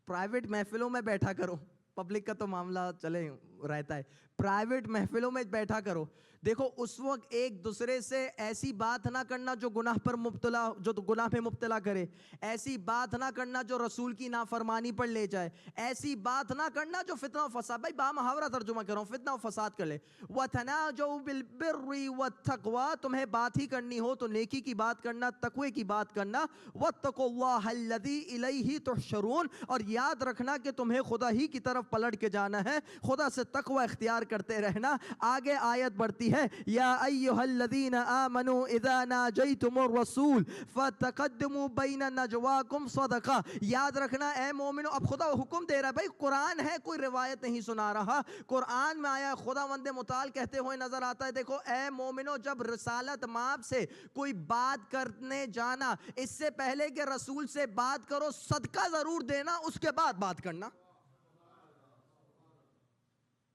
پرائیویٹ محفلوں میں بیٹھا کرو, پبلک کا تو معاملہ چلے رہتا ہے, پرائیویٹ محفلوں میں بیٹھا کرو, دیکھو اس وقت ایک دوسرے سے ایسی بات نہ کرنا جو گناہ پر مبتلا, جو گناہ میں مبتلا کرے, ایسی بات نہ کرنا جو رسول کی نافرمانی پر لے جائے, ایسی بات نہ کرنا جو فتنہ و فساد, بھائی بامحاورہ ترجمہ کر رہا ہوں, فتنہ و فساد کر لے. وَتَنَاجَوْا بِالْبِرِّ وَالتَّقْوَىٰ, تمہیں بات ہی کرنی ہو تو نیکی کی بات کرنا, تقوی کی بات کرنا. وَاتَّقُوا اللَّهَ الَّذِي إِلَيْهِ تُحْشَرُونَ, اور یاد رکھنا کہ تمہیں خدا ہی کی طرف پلٹ کے جانا ہے, خدا سے تقوی اختیار کرتے رہنا. آگے آیت بڑھتی ہے, یا ایھا الذین آمنوا اذا ناجیتم الرسول فتقدموا بین نجواکم صدقہ. یاد رکھنا اے مومنو, اب خدا حکم دے رہا ہے, بھائی قرآن ہے, کوئی روایت نہیں سنا رہا, قرآن میں آیا خداوند متعال کہتے ہوئے نظر آتا ہے. دیکھو اے مومنو, جب رسالت مآب سے کوئی بات کرنے جانا, اس سے پہلے کہ رسول سے بات کرو صدقہ ضرور دینا, اس کے بعد بات کرنا.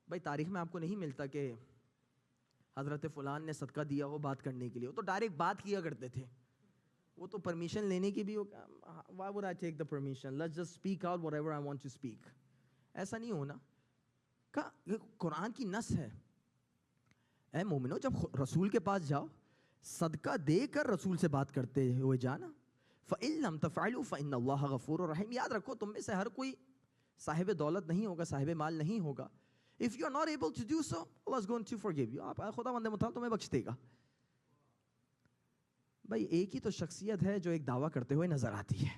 بھائی تاریخ میں آپ کو نہیں ملتا کہ حضرت فلان نے صدقہ دیا ہو بات کرنے کے لیے, وہ تو ڈائریکٹ بات کیا کرتے تھے. وہ تو پرمیشن لینے کی بھی ہو, why would I take the permission, let's just speak out whatever I want to speak. ایسا نہیں ہونا. قرآن کی نص ہے, اے مومنو جب رسول کے پاس جاؤ صدقہ دے کر رسول سے بات کرتے ہوئے جانا. فَإِن لَمْ تَفْعَلُوا فَإِنَّ اللَّهَ غَفُورٌ رَحِيمٌ. یاد رکھو تم میں سے ہر کوئی صاحب دولت نہیں ہوگا, صاحب مال نہیں ہوگا. If you are not able to do so, Allah is going to forgive you. خداوند متعال تمہیں بخش دے گا. بھائی ایک ہی تو شخصیت ہے جو ایک دعویٰ کرتے ہوئے نظر آتی ہے,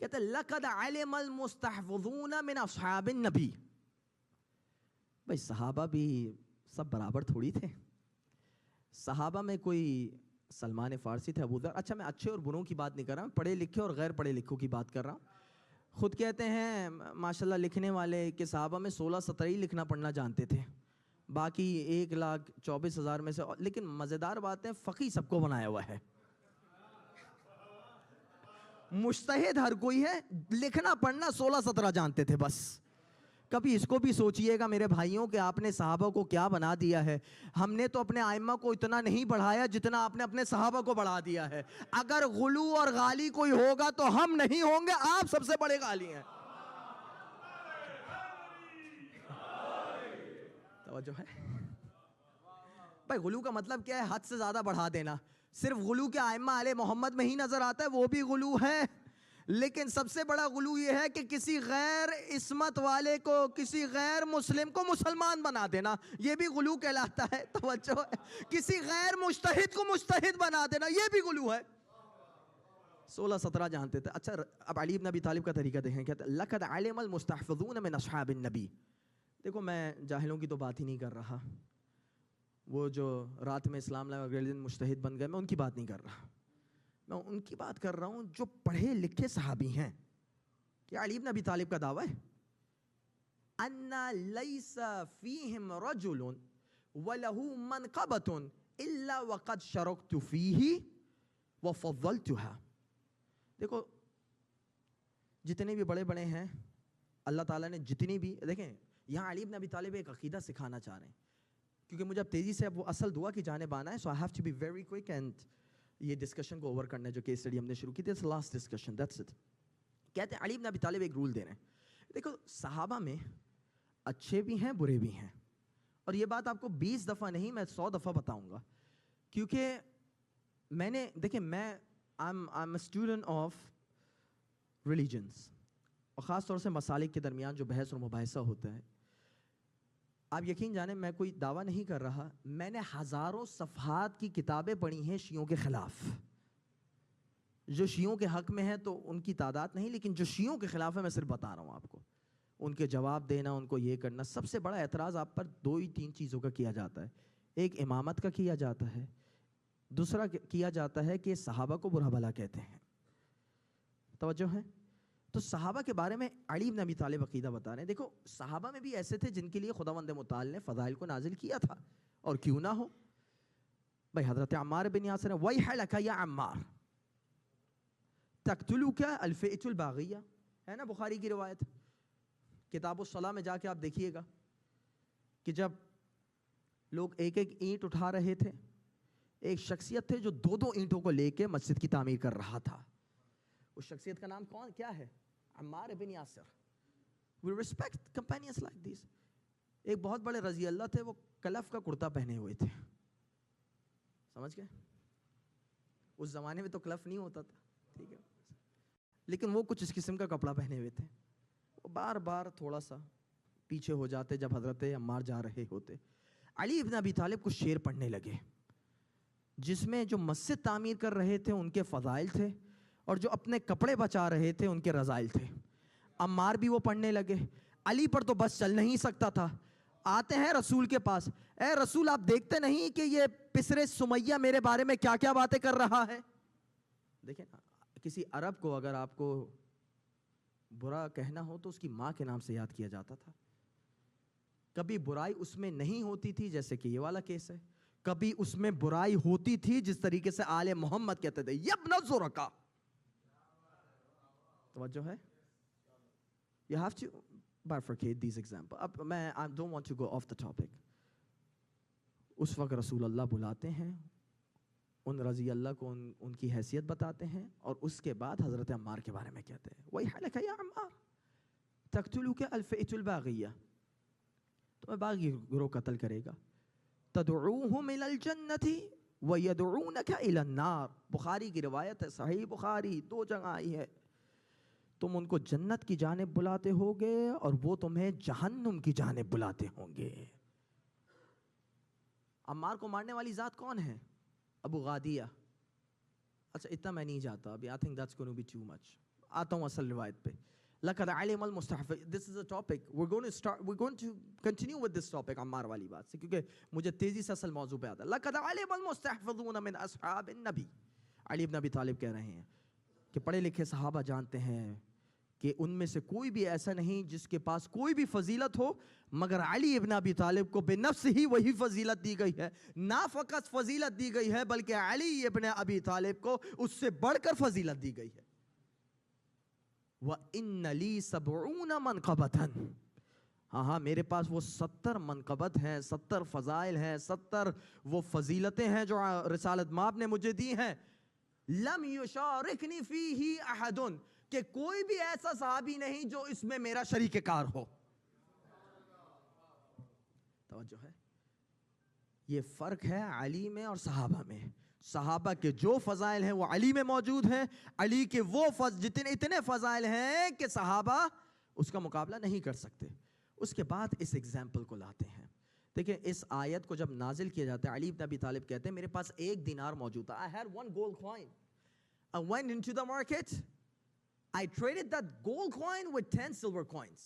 کہتے ہیں لَقَدْ عَلِمَ الْمُسْتَحْفِظُونَ مِنْ أَصْحَابِ النَّبِيِّ. بھائی صحابہ بھی سب برابر تھوڑی تھے. صحابہ میں کوئی سلمان فارسی تھے, ابو ذر. اچھا میں اچھے اور بروں کی بات نہیں کر رہا, پڑھے لکھے اور غیر پڑھے لکھوں کی بات کر رہا ہوں. خود کہتے ہیں ماشاءاللہ لکھنے والے کہ صحابہ میں 16-17 ہی لکھنا پڑھنا جانتے تھے, باقی 1,24,000 میں سے. لیکن مزیدار بات ہے, فقی سب کو بنایا ہوا ہے, مجتہد ہر کوئی ہے, لکھنا پڑھنا 16-17 جانتے تھے بس. کبھی اس کو بھی سوچئے گا میرے بھائیوں کہ آپ نے صحابہ کو کیا بنا دیا ہے. ہم نے تو اپنے ائمہ کو اتنا نہیں بڑھایا جتنا آپ نے اپنے صحابہ کو بڑھا دیا ہے. اگر غلو اور غالی کوئی ہوگا تو ہم نہیں ہوں گے, آپ سب سے بڑے غالی ہیں. توجہ ہے بھائی. غلو کا مطلب کیا ہے؟ حد سے زیادہ بڑھا دینا. صرف غلو کے ائمہ آل محمد میں ہی نظر آتا ہے, وہ بھی غلو ہے. لیکن سب سے بڑا غلو یہ ہے کہ کسی غیر عصمت والے کو, کسی غیر مسلم کو مسلمان بنا دینا, یہ بھی غلو کہلاتا ہے. توجہ ہے. کسی غیر مجتہد کو مجتہد بنا دینا, یہ بھی غلو ہے. 16-17 جانتے تھے. اچھا اب علی بن ابی طالب کا طریقہ دیکھیں, کہتے ہیں لقد علم المستحفظون من اصحاب النبی. دیکھو میں جاہلوں کی تو بات ہی نہیں کر رہا, وہ جو رات میں اسلام لائے اگلے دن مجتہد بن گئے, میں ان کی بات نہیں کر رہا. میں ان کی بات کر رہا ہوں جو پڑھے لکھے صحابی ہیں. کیا علی بن ابی طالب کا دعویٰ ہے ان لیس فیہم رجل وَلَهُ مَنْقَبَةٌ إِلَّا وَقَدْ شَرَكْتُ فِيهِ وَفَضَّلْتُهَا. دیکھو جتنے بھی بڑے بڑے ہیں اللہ تعالیٰ نے جتنی بھی, دیکھیں یہاں علی بن ابی طالب ایک عقیدہ سکھانا چاہ رہے ہیں, کیونکہ مجھے اب تیزی سے اب وہ اصل دعا کی جانب آنا ہے. So I have to be very quick and یہ ڈسکشن کو اوور کرنا ہے جو کیس اسٹڈی ہم نے شروع کی تھی. It's last discussion, that's it. کہتے ہیں علی بن ابی طالب ایک رول دے رہے ہیں. دیکھو صحابہ میں اچھے بھی ہیں برے بھی ہیں, اور یہ بات آپ کو 20 دفعہ نہیں میں 100 دفعہ بتاؤں گا, کیونکہ میں نے دیکھیں میں I'm a student of religions, اور خاص طور سے مسالک کے درمیان جو بحث اور مباحثہ ہوتا ہے. آپ یقین جانیں میں کوئی دعویٰ نہیں کر رہا, میں نے ہزاروں صفحات کی کتابیں پڑھی ہیں شیعوں کے خلاف. جو شیعوں کے حق میں ہیں تو ان کی تعداد نہیں, لیکن جو شیعوں کے خلاف ہے میں صرف بتا رہا ہوں آپ کو. ان کے جواب دینا, ان کو یہ کرنا. سب سے بڑا اعتراض آپ پر 2 ہی 3 چیزوں کا کیا جاتا ہے. ایک امامت کا کیا جاتا ہے, دوسرا کیا جاتا ہے کہ صحابہ کو برا بھلا کہتے ہیں. توجہ ہے. تو صحابہ کے بارے میں علی بن ابی طالب عقیدہ بتا رہے ہیں. دیکھو صحابہ میں بھی ایسے تھے جن کے لیے خداوند متعال نے فضائل کو نازل کیا تھا, اور کیوں نہ ہو. بھائی حضرت عمار بن یاسر وَيْحَ لَكَ يَا عَمَّارِ تَقْتُلُكَ الْفِئَةُ الْبَاغِيَّةُ, ہے نا بخاری کی روایت. کتاب الصلاح میں جا کے آپ دیکھیے گا کہ جب لوگ ایک ایک اینٹ اٹھا رہے تھے, ایک شخصیت تھے جو 2 اینٹوں کو لے کے مسجد کی تعمیر کر رہا تھا. اس شخصیت کا نام کیا ہے؟ عمار بن Yasir. We respect companions like these. ایک بہت بڑے رضی اللہ تھے, وہ کلف کا کرتا پہنے ہوئے تھے. سمجھ گئے؟ اس زمانے میں تو کلف نہیں ہوتا تھا, ٹھیک ہے, لیکن وہ کچھ اس قسم کا کپڑا پہنے ہوئے تھے. وہ بار بار تھوڑا سا پیچھے ہو جاتے جب حضرت عمار جا رہے ہوتے. علی ابن ابی طالب کو شعر پڑھنے لگے جس میں جو مسجد تعمیر کر رہے تھے ان کے فضائل تھے, اور جو اپنے کپڑے بچا رہے تھے ان کے رذائل تھے. عمار بھی وہ پڑھنے لگے. علی پر تو بس چل نہیں سکتا تھا. آتے ہیں رسول کے پاس, اے رسول آپ دیکھتے نہیں کہ یہ پسر سمیہ میرے بارے میں کیا کیا باتیں کر رہا ہے. دیکھیں نا, کسی عرب کو اگر آپ کو برا کہنا ہو تو اس کی ماں کے نام سے یاد کیا جاتا تھا. کبھی برائی اس میں نہیں ہوتی تھی جیسے کہ یہ والا کیس ہے, کبھی اس میں برائی ہوتی تھی جس طریقے سے آل محمد کہتے تھے یبن زرقا. توجہ ہے. You have to bifurcate these examples. اب میں I don't want to go off the topic. اس وقت رسول اللہ بلاتے ہیں, ان رضی اللہ کو ان کی حیثیت بتاتے ہیں, اور اس کے بعد حضرت عمار کے بارے میں کہتے ہیں وَيْحَ لَكَ يَا عَمَّارِ تَقْتُلُكَ الْفِئَةُ الْبَاغِيَّةُ, تمہیں باغی گروہ قتل کرے گا. تَدْعُوهُمْ إِلَى الْجَنَّةِ وَيَدْعُونَكَ إِلَى النَّارِ. بخاری کی روایت ہے, صحیح بخاری 2 جگہ آئی ہے. تم ان کو جنت کی جانب بلاتے ہوگے اور وہ تمہیں جہنم کی جانب بلاتے ہوں گے. عمار کو مارنے والی ذات کون ہے؟ ابو غادیہ. اچھا اتنا میں نہیں جاتا ابھی, I think that's going to be too much. آتا ہوں اصل روایت پہ. لَقَدْ عَلِمَ الْمُسْتَحْفِظ. This is a topic we're going to continue with this topic Ammar والی بات سے, کیونکہ مجھے تیزی سے اصل موضوع پہ آتا ہے. لَقَدْ عَلِمَ الْمُسْتَحْفِظُونَ مِنْ أَصْحَابِ النَّبِي. علی بن ابی طالب کہہ رہے ہیں کہ پڑھے لکھے صحابہ جانتے ہیں کہ ان میں سے کوئی بھی ایسا نہیں جس کے پاس کوئی بھی فضیلت ہو مگر علی ابن ابی طالب کو بے نفس ہی وہی فضیلت دی گئی ہے. نہ فقط فضیلت دی گئی ہے بلکہ علی ابن ابی طالب کو اس سے بڑھ کر فضیلت دی گئی ہے. وَإِنَّ لِي 70 مَنْقَبَةً. ہاں میرے پاس وہ 70 منقبت ہیں, 70 فضائل ہیں, 70 وہ فضیلتیں ہیں جو رسالت مآب نے مجھے دی ہیں. لم یشارکنی فیہ احد, کہ کوئی بھی ایسا صحابی نہیں جو اس میں میرا شریک کار ہو. توجہ ہے. یہ فرق ہے علی میں اور صحابہ میں. صحابہ کے جو فضائل ہیں وہ علی میں موجود ہیں, علی کے وہ اتنے فضائل ہیں کہ صحابہ اس کا مقابلہ نہیں کر سکتے. اس کے بعد اس ایگزامپل کو لاتے ہیں. دیکھیں اس آیت کو جب نازل کیا جاتا ہے, علی بن ابی طالب کہتے ہیں میرے پاس 1 دینار موجود تھا. I had 1 gold coin. I went into the market. I traded that gold coin with 10 silver coins.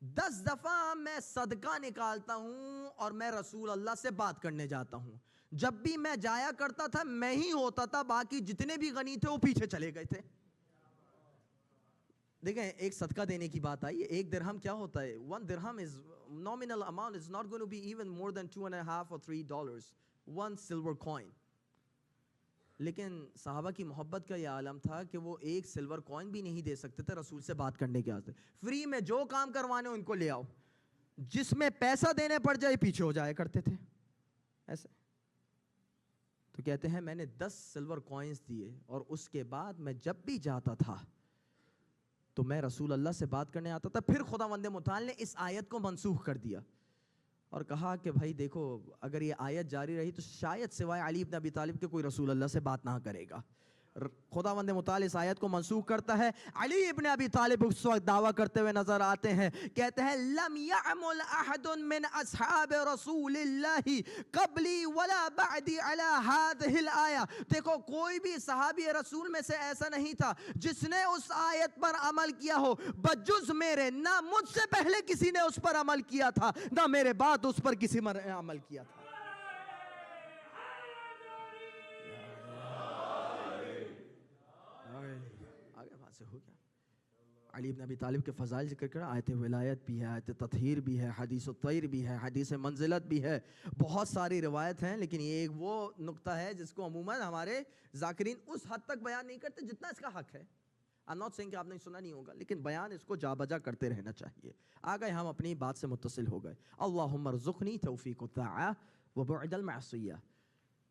10 دفعہ میں صدقہ نکالتا ہوں اور میں رسول اللہ سے بات کرنے جاتا ہوں. جب بھی میں جایا کرتا تھا میں ہی ہوتا تھا, باقی جتنے بھی غنی تھے وہ پیچھے چلے گئے تھے. دیکھیں ایک صدقہ دینے کی بات آئی, ایک درہم کیا ہوتا ہے؟ 1 درہم is nominal amount is not going to be even more than $2.5 or $3. 1 silver coin. لیکن صحابہ کی محبت کا یہ عالم تھا کہ وہ ایک سلور کوئن بھی نہیں دے سکتے تھے رسول سے بات کرنے کے واسطے. فری میں جو کام کروانے ان کو لے آؤ, جس میں پیسہ دینے پڑ جائے پیچھے ہو جایا کرتے تھے ایسے. تو کہتے ہیں میں نے 10 سلور کوئنز دیے, اور اس کے بعد میں جب بھی جاتا تھا تو میں رسول اللہ سے بات کرنے آتا تھا. پھر خداوند متعال نے اس آیت کو منسوخ کر دیا اور کہا کہ بھائی دیکھو اگر یہ آیت جاری رہی تو شاید سوائے علی بن ابی طالب کے کوئی رسول اللہ سے بات نہ کرے گا. خداوند متعال اس آیت کو منسوخ کرتا ہے. علی ابن ابی طالب اس وقت دعویٰ کرتے ہوئے نظر آتے ہیں, کہتے ہیں لم يعمل احد من اصحاب رسول اللہ قبلی ولا بعدی علی هذه الآیہ. دیکھو کوئی بھی صحابی رسول میں سے ایسا نہیں تھا جس نے اس آیت پر عمل کیا ہو بجز میرے. نہ مجھ سے پہلے کسی نے اس پر عمل کیا تھا, نہ میرے بعد اس پر کسی نے عمل کیا تھا. علی بن ابی طالب کے فضائل ذکر کرا, آیت ولایت بھی ہے, آیت تطہیر بھی ہے, حدیث الطیر بھی ہے, حدیث منزلت بھی ہے, بہت ساری روایت ہیں. لیکن یہ ایک وہ نقطہ ہے جس کو عموماً ہمارے ذاکرین اس حد تک بیان نہیں کرتے جتنا اس کا حق ہے. I'm not saying کہ آپ نے سنا نہیں ہوگا, لیکن بیان اس کو جا بجا کرتے رہنا چاہیے. آگئے ہم اپنی بات سے متصل ہو گئے. اللہم ارزقنی توفیق الطاعہ وبعد المعصیہ.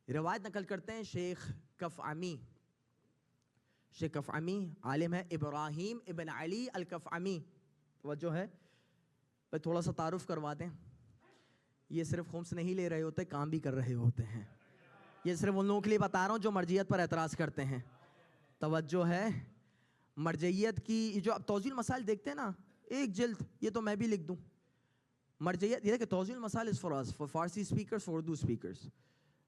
روایت نقل کرتے ہیں شیخ کفعمی. شیخ کفعمی عالم ہے ابراہیم ابن علی الکفعمی. توجہ ہے بھائی, تھوڑا سا تعارف کروا دیں. یہ صرف خمس نہیں لے رہے ہوتے, کام بھی کر رہے ہوتے ہیں. یہ صرف ان لوگوں کے لیے بتا رہا ہوں جو مرجعیت پر اعتراض کرتے ہیں. توجہ ہے, مرجعیت کی جو اب توضیح المسائل دیکھتے ہیں نا, ایک جلد, یہ تو میں بھی لکھ دوں. مرجعیت یہ ہے کہ توضیح المسائل is for us, for Farsi speakers, for Urdu speakers.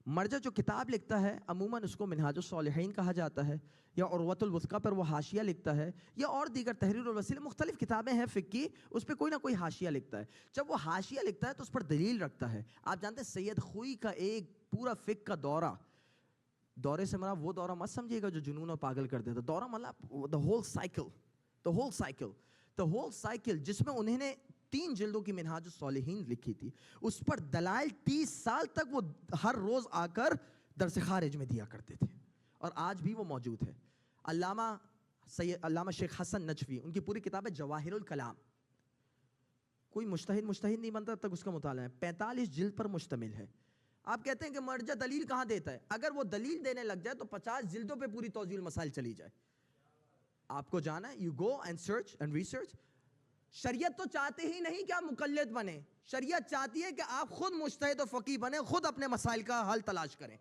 مرجع جو کتاب لکھتا ہے عموماً اس کو منہاج الصالحین کہا جاتا ہے, یا عروۃ الوثقیٰ پر وہ حاشیہ لکھتا ہے, یا اور دیگر تحریر الوسیلہ مختلف کتابیں ہیں فقہ کی, اس پہ کوئی نہ کوئی حاشیہ لکھتا ہے. جب وہ حاشیہ لکھتا ہے تو اس پر دلیل رکھتا ہے. آپ جانتے ہیں سید خوئی کا ایک پورا فقہ کا دورہ, دورے سے مراد وہ دورہ مت سمجھیے گا جو جنون اور پاگل کر دیتا, دورہ مطلب the whole cycle جس میں انہوں نے 3 جلدوں کی منہاج الصالحین لکھی تھی. اس پر دلائل 30 سال تک وہ ہر روز آ کر درس خارج میں دیا کرتے تھے, اور آج بھی وہ موجود ہے. علامہ شیخ حسن نجفی, ان کی پوری کتاب ہے جواہر الکلام. کوئی مجتہد نہیں بنتا تک اس کا مطالعہ ہے. 45 جلد پر مشتمل ہے. آپ کہتے ہیں کہ مرجع دلیل کہاں دیتا ہے؟ اگر وہ دلیل دینے لگ جائے تو 50 جلدوں پہ پوری توضیح المسائل چلی جائے. آپ کو جانا ہے, you go and search and research. شریعت تو چاہتے ہی نہیں کہ آپ مقلد بنیں, شریعت چاہتی ہے کہ آپ خود مجتہد و فقیہ بنیں, خود اپنے مسائل کا حل تلاش کریں.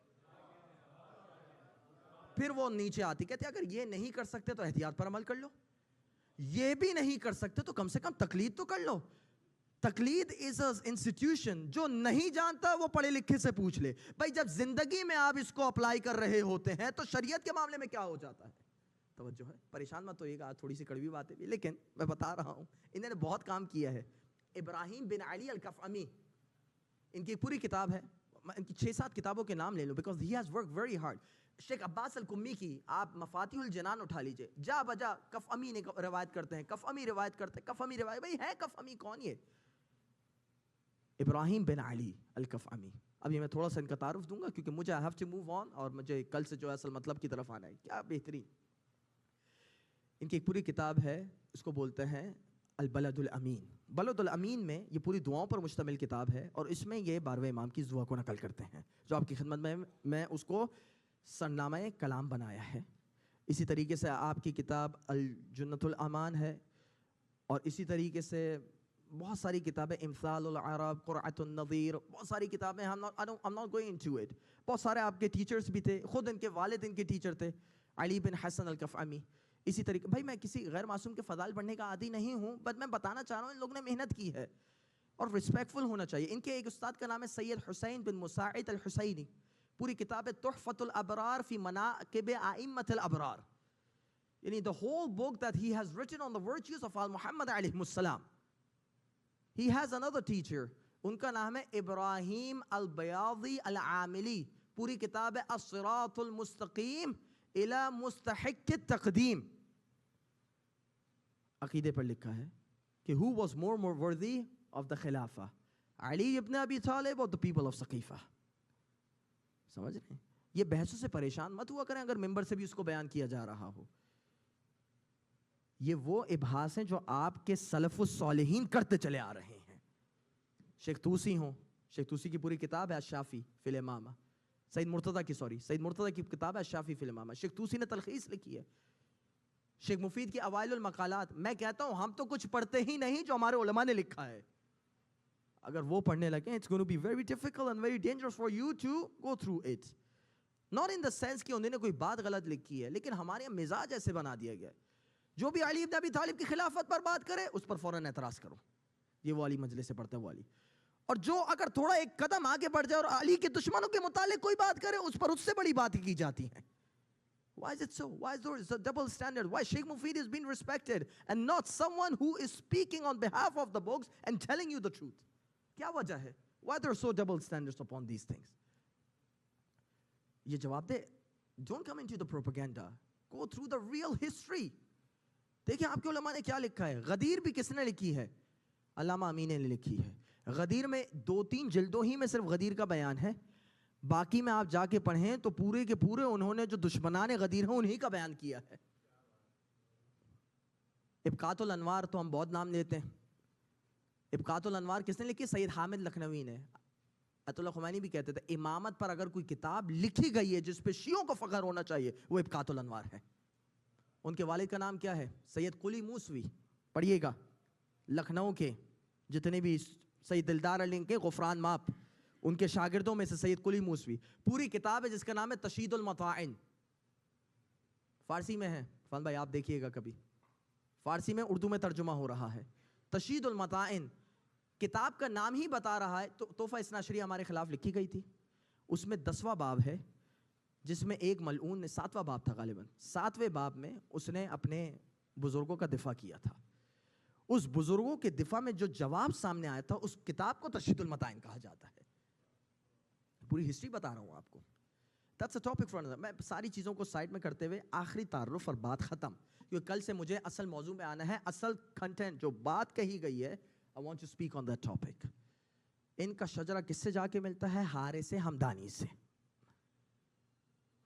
پھر وہ نیچے آتی کہتے ہیں اگر یہ نہیں کر سکتے تو احتیاط پر عمل کر لو, یہ بھی نہیں کر سکتے تو کم سے کم تقلید تو کر لو. تقلید از an institution, جو نہیں جانتا وہ پڑھے لکھے سے پوچھ لے. بھائی جب زندگی میں آپ اس کو اپلائی کر رہے ہوتے ہیں تو شریعت کے معاملے میں کیا ہو جاتا ہے؟ توجہ ہے, پریشان مت ہوئیے گا, تھوڑی سی کڑوی باتیں بھی, لیکن میں بتا رہا ہوں انہوں نے بہت کام کیا ہے. ابراہیم بن علی الکفعمی, ان کی پوری کتاب ہے, ان کی 6-7 کتابوں کے نام لے لو because he has worked very hard. شیخ عباس الکمی کی آپ مفاتیح الجنان اٹھا لیجئے, جا بجا کفعمی نے روایت کرتے ہیں, کفعمی روایت کرتے ہیں, کفعمی روایت. بھائی ہے کفعمی کون یہ؟ ابراہیم بن علی الکفعمی. اب یہ میں تھوڑا سا ان کا تعارف دوں گا کیونکہ مجھے I have to move on, اور مجھے کل سے جو ہے اصل مطلب کی طرف آنا ہے. کیا بہترین. ان کی ایک پوری کتاب ہے, اس کو بولتے ہیں البلد الامین. بلد الامین میں یہ پوری دعاؤں پر مشتمل کتاب ہے, اور اس میں یہ 12ویں امام کی دعا کو نقل کرتے ہیں جو آپ کی خدمت میں اس کو سرنامہ کلام بنایا ہے. اسی طریقے سے آپ کی کتاب الجنت الامان ہے, اور اسی طریقے سے بہت ساری کتابیں, امثال العرب, قرعۃ النظیر, بہت ساری کتابیں. I'm not going into it. بہت سارے آپ کے ٹیچرز بھی تھے, خود ان کے والد ان کے ٹیچر تھے, علی بن حسن الکفعمی. اسی طریقے, بھائی میں کسی غیر معصوم کے فضائل پڑھنے کا عادی نہیں ہوں, بٹ میں بتانا چاہ رہا ہوں ان لوگوں نے محنت کی ہے اور رسپیکٹفل ہونا چاہیے. ان کے ایک استاد کا نام ہے سید حسین بن مساعد الحسینی, پوری کتاب ہے تحفۃ الابرار فی مناقب ائمۃ الابرار. یعنی the whole book that he has written on the virtues of Muhammad علیہ السلام. He has another teacher, ان کا نام ہے ابراہیم البیاضی العاملی, پوری کتاب ہے الصراط المستقیم الی مستحق التقدیم. عقیدے پر لکھا ہے کہ who was more worthy of the خلافہ, علی ابن ابی طالب اور the people of ثقیفہ. سمجھ رہے ہیں؟ یہ بحثوں سے پریشان مت ہوا کریں اگر ممبر سے بھی اس کو بیان کیا جا رہا ہو. یہ وہ ابحاث ہیں جو آپ کے سلف الصالحین کرتے چلے آ رہے ہیں. شیخ توسی ہوں, شیخ توسی کی پوری کتاب ہے الشافی فی الامامہ, سید مرتضیٰ کی کتاب ہے الشافی فی الامامہ, شیخ توسی نے تلخیص لکھی ہے. شیخ مفید کی اوائل المقالات, میں کہتا ہوں ہم تو کچھ پڑھتے ہی نہیں جو ہمارے علماء نے لکھا ہے. اگر وہ پڑھنے لگیں it's going to be very difficult and very dangerous for you to go through it. Not in the sense کہ انہوں نے کوئی بات غلط لکھی ہے, لیکن ہمارے مزاج ایسے بنا دیا گیا ہے جو بھی علی ابن ابی طالب کی خلافت پر بات کرے اس پر فوراً اعتراض کرو, یہ وہ علی مجلس سے پڑھتا ہے وہ علی. اور جو اگر تھوڑا ایک قدم آگے بڑھ جائے اور علی کے دشمنوں کے متعلق کوئی بات کرے اس پر اس سے بڑی بات کی جاتی ہے. Why is it so? Why is there a double standard? Why Sheikh Mufid is being respected and not someone who is speaking on behalf of the books and telling you the truth? کیا وجہ ہے؟ Why there are so double standards upon these things? یہ جواب دے. Don't come into the propaganda. Go through the real history. دیکھیں آپ کے علماء نے کیا لکھا ہے. غدیر بھی کس نے لکھی ہے؟ علامہ امینی نے لکھی ہے. غدیر میں 2-3 جلدوں ہی میں صرف غدیر کا بیان ہے, باقی میں آپ جا کے پڑھیں تو پورے کے پورے انہوں نے جو دشمنان غدیر ہیں انہی کا بیان کیا ہے. ابقات الانوار تو ہم بہت نام لیتے ہیں. ابقات الانوار کس نے لکھی؟ سید حامد لکھنوی نے. ایت اللہ خمینی بھی کہتے تھے امامت پر اگر کوئی کتاب لکھی گئی ہے جس پہ شیعوں کو فخر ہونا چاہیے وہ ابقات الانوار ہے. ان کے والد کا نام کیا ہے؟ سید قلی موسوی. پڑھیے گا, لکھنؤ کے جتنے بھی سید دلدار علی کے غفران ماپ, ان کے شاگردوں میں سے سید قلی موسوی. پوری کتاب ہے جس کا نام ہے تشید المطاعن. فارسی میں ہے, فن بھائی آپ دیکھیے گا کبھی, فارسی میں اردو میں ترجمہ ہو رہا ہے. تشید المطاعن کتاب کا نام ہی بتا رہا ہے. تحفہ اثنا عشریہ ہمارے خلاف لکھی گئی تھی, اس میں 10واں باب ہے جس میں ایک ملعون نے, 7واں باب تھا غالباً, 7ویں باب میں اس نے اپنے بزرگوں کا دفاع کیا تھا. اس بزرگوں کے دفاع میں جو جواب سامنے آیا تھا اس کتاب کو تشید المطاعن کہا جاتا ہے. پوری ہسٹری بتا رہا ہوں آپ کو. That's a topic for another. میں ساری چیزوں کو سائڈ میں کرتے ہوئے آخری تعارف اور بات ختم, کیونکہ کل سے مجھے اصل موضوع میں آنا ہے. اصل کنٹینٹ جو بات کہی گئی ہے I want to speak on that topic. ان کا شجرہ کس سے جا کے ملتا ہے؟ حارث حمدانی سے.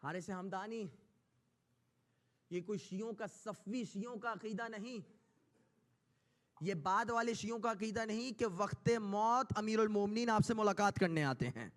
حارث حمدانی یہ کوئی شیعوں کا, صفوی شیعوں کا عقیدہ نہیں, یہ بعد والے شیعوں کا عقیدہ نہیں کہ وقت موت امیر المومنین آپ سے ملاقات کرنے آتے ہیں.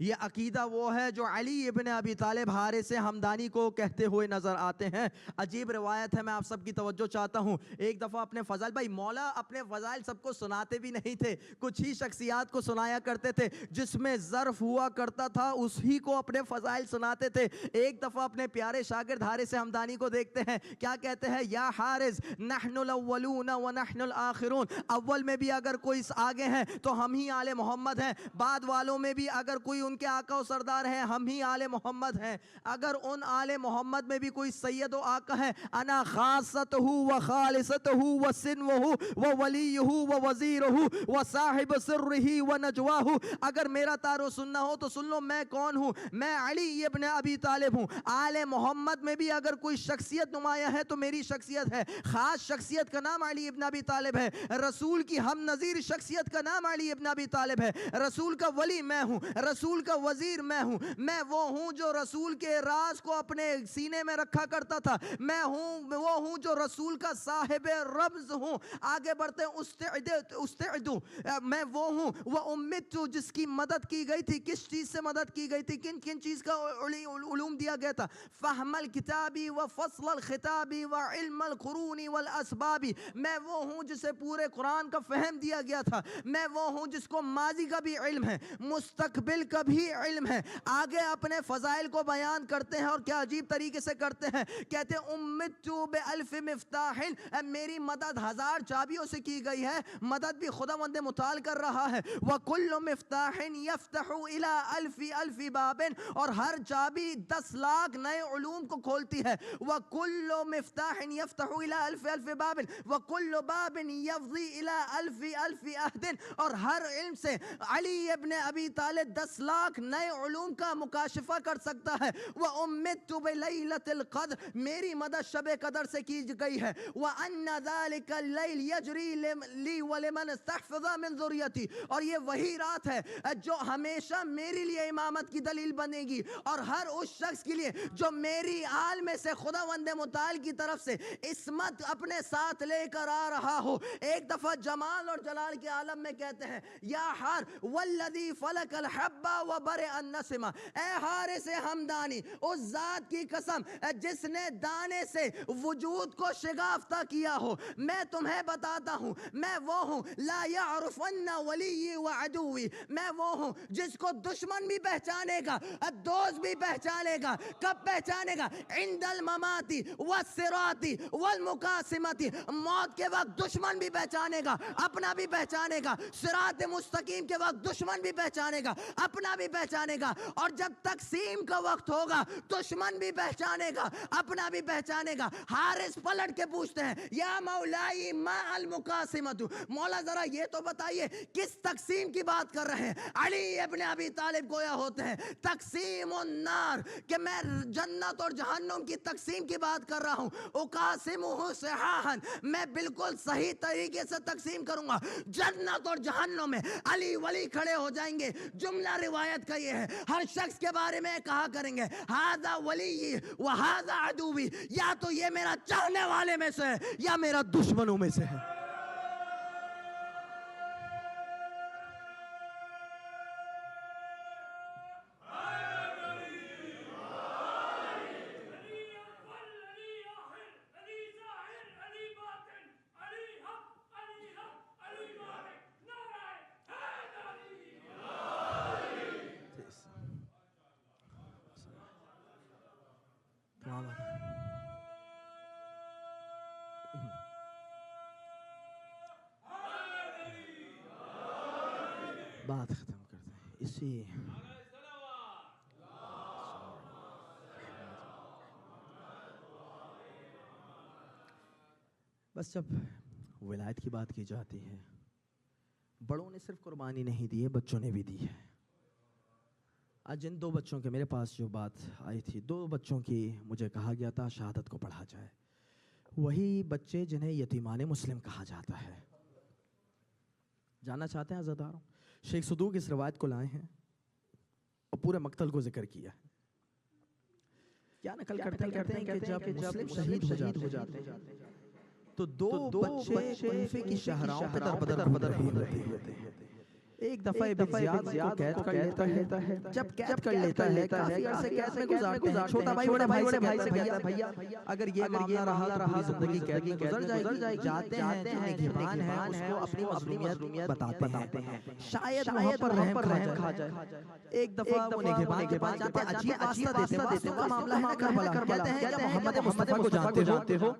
یہ عقیدہ وہ ہے جو علی ابن ابی طالب حارث حمدانی کو کہتے ہوئے نظر آتے ہیں. عجیب روایت ہے, میں آپ سب کی توجہ چاہتا ہوں. ایک دفعہ اپنے فضائل, بھائی مولا اپنے فضائل سب کو سناتے بھی نہیں تھے, کچھ ہی شخصیات کو سنایا کرتے تھے, جس میں ظرف ہوا کرتا تھا اسی کو اپنے فضائل سناتے تھے. ایک دفعہ اپنے پیارے شاگرد حارث حمدانی کو دیکھتے ہیں, کیا کہتے ہیں؟ یا حارث نحن الاولون ونحن الاخرون. اول میں بھی اگر کوئی آگے ہیں تو ہم ہی آل محمد ہیں, بعد والوں میں بھی اگر کوئی ان کے آقا و سردار ہیں ہم ہی آل محمد ہیں. اگر ان آل محمد میں بھی کوئی سید و آقا ہے, انا خاصتہ و خالصتہ و سنوہ و ولیہ و وزیرہ و صاحب سرہ و نجواہ. اگر میرا تارو سننا ہو تو سن لو میں کون ہوں, میں علی ابن ابی طالب ہوں. آل محمد میں بھی اگر کوئی شخصیت نمایاں ہے تو میری شخصیت ہے. خاص شخصیت کا نام علی ابن ابی طالب ہے. رسول کی ہم نظیر شخصیت کا نام علی ابن ابی طالب ہے. رسول کا ولی میں ہوں, رسول کا وزیر میں ہوں. میں وہ ہوں جو رسول کے راز کو اپنے سینے میں رکھا کرتا تھا. میں وہ ہوں جو رسول کا صاحب رمز ہوں. آگے بڑھتے ہیں, استعدو میں وہ ہوں. وہ امت جس کی مدد کی گئی تھی, کس چیز سے مدد کی گئی تھی, کن کن چیز کا علوم دیا گیا تھا؟ فہم الکتابی و فصل الخطابی و علم القرون والاسبابی. میں وہ ہوں جسے پورے قرآن کا فہم دیا گیا تھا. میں وہ ہوں جس کو ماضی کا بھی علم ہے, مستقبل کا بھی علم ہے. آگے اپنے فضائل کو بیان کرتے ہیں اور کیا عجیب طریقے سے کرتے ہیں. کہتے ہیں امت بألف مفتاح, میری مدد 1000 چابیوں سے کی گئی ہے. مدد بھی خداوند متعال کر رہا ہے. وَكُلُّ مفتاح يفتح إلى ألف باب, اور ہر چابی 10 لاکھ نئے علوم کو کھولتی ہے. وَكُلُّ مفتاح يفتح إلى ألف باب وَكُلُّ باب يفضي إلى ألف عہد, اور ہر علم سے علی ابن ابی طالب 10 لاکھ پاک نئے علوم کا مکاشفہ کر سکتا ہے. وَأُمِّدْتُ بِلَيْلَةِ الْقَدْرِ, میری مدد شب قدر سے کی گئی ہے. وَأَنَّ ذَلِكَ اللَّيْلِ يَجْرِي لِي وَلِمَنِ اسْتَحْفَظَ مِنْ ذُرِّيَّتِي, اور یہ وہی رات ہے جو ہمیشہ میری لیے امامت کی دلیل بنے گی, اور ہر اس شخص کے لیے جو میری آل میں سے خداوند متعال کی طرف سے عصمت اپنے ساتھ لے کر آ رہا ہو. ایک دفعہ جمال اور جلال کے عالم میں کہتے ہیں یا حار والذی فلق الحب وبرئ النسمہ, اے حارث ہمدانی, اس ذات کی قسم جس نے دانے سے وجود کو شگافتہ کیا ہو. میں تمہیں بتاتا ہوں, میں وہ ہوں لا یعرفن ولی وعدوی, میں وہ ہوں جس کو دشمن بھی پہچانے گا, دوست بھی پہچانے گا. کب پہچانے گا؟ عند المماتی والصراطی والمقاسمتی, موت کے وقت دشمن بھی پہچانے گا, اپنا بھی پہچانے گا. صراط مستقیم کے وقت دشمن بھی پہچانے گا, اپنا بھی پہچانے گا. اور جب تقسیم کا وقت ہوگا دشمن بھی پہچانے گا, اپنا بھی پہچانے گا. حارث پلٹ کے پوچھتے ہیں یا مولائی ما المقاسمت, مولا ذرا یہ تو بتائیے کس تقسیم کی بات کر رہے ہیں؟ علی ابن ابی طالب گویا ہوتے ہیں تقسیم النار, کہ میں جنت اور جہنم کی تقسیم کی بات کر رہا ہوں. اقاسمہ صحاحا, میں بالکل صحیح طریقے سے تقسیم کروں گا. جنت اور جہنم میں علی ولی کھڑے ہو جائیں گے. جملہ روایت کا یہ ہے, ہر شخص کے بارے میں کہا کریں گے ھذا ولی وھذا عدوی, یا تو یہ میرا چاہنے والے میں سے ہے یا میرا دشمنوں میں سے ہے. بات ختم کرتے ہیں اسی بس. جب ولایت کی بات کی جاتی ہے, بڑوں نے صرف قربانی نہیں دی ہے, بچوں نے بھی دی ہے. آج جن 2 بچوں کے میرے پاس جو بات آئی تھی, 2 بچوں کی مجھے کہا گیا تھا شہادت کو پڑھا جائے. وہی بچے جنہیں یتیمان مسلم کہا جاتا ہے. جاننا چاہتے ہیں عزیزداروں, شیخ صدوق اس روایت کو لائے ہیں اور پورے مقتل کو ذکر کیا ہے. کیا نقل کرتے ہیں کہ جب مسلم شہید ہو جاتے ہیں تو 2 بچے کنفے کی شاہراہوں پہ در بدر ہوتے ہیں. ایک دفعہ ابن زیاد کو قید کر لیتا ہے. جب قید کر لیتا ہے کافی عرصے قید میں گزارتے ہیں. چھوٹا بھائی بڑے بھائی سے کہتا ہے بھیا اگر یہ معاملہ رہا تو پوری زندگی قید میں گزر جائے گی. جاتے ہیں جو نگہبان ہے اس کو اپنی مظلومیت بتاتے ہیں, شاید وہاں پر رحم کھا جائے. ایک دفعہ وہ نگہبان کے پاس جاتے ہیں, عجیب واسطہ دیتے ہیں. واسطے کا معاملہ ہے کربلا. کہتے ہیں کہ محمد مصطفیٰ کو جانتے ہو؟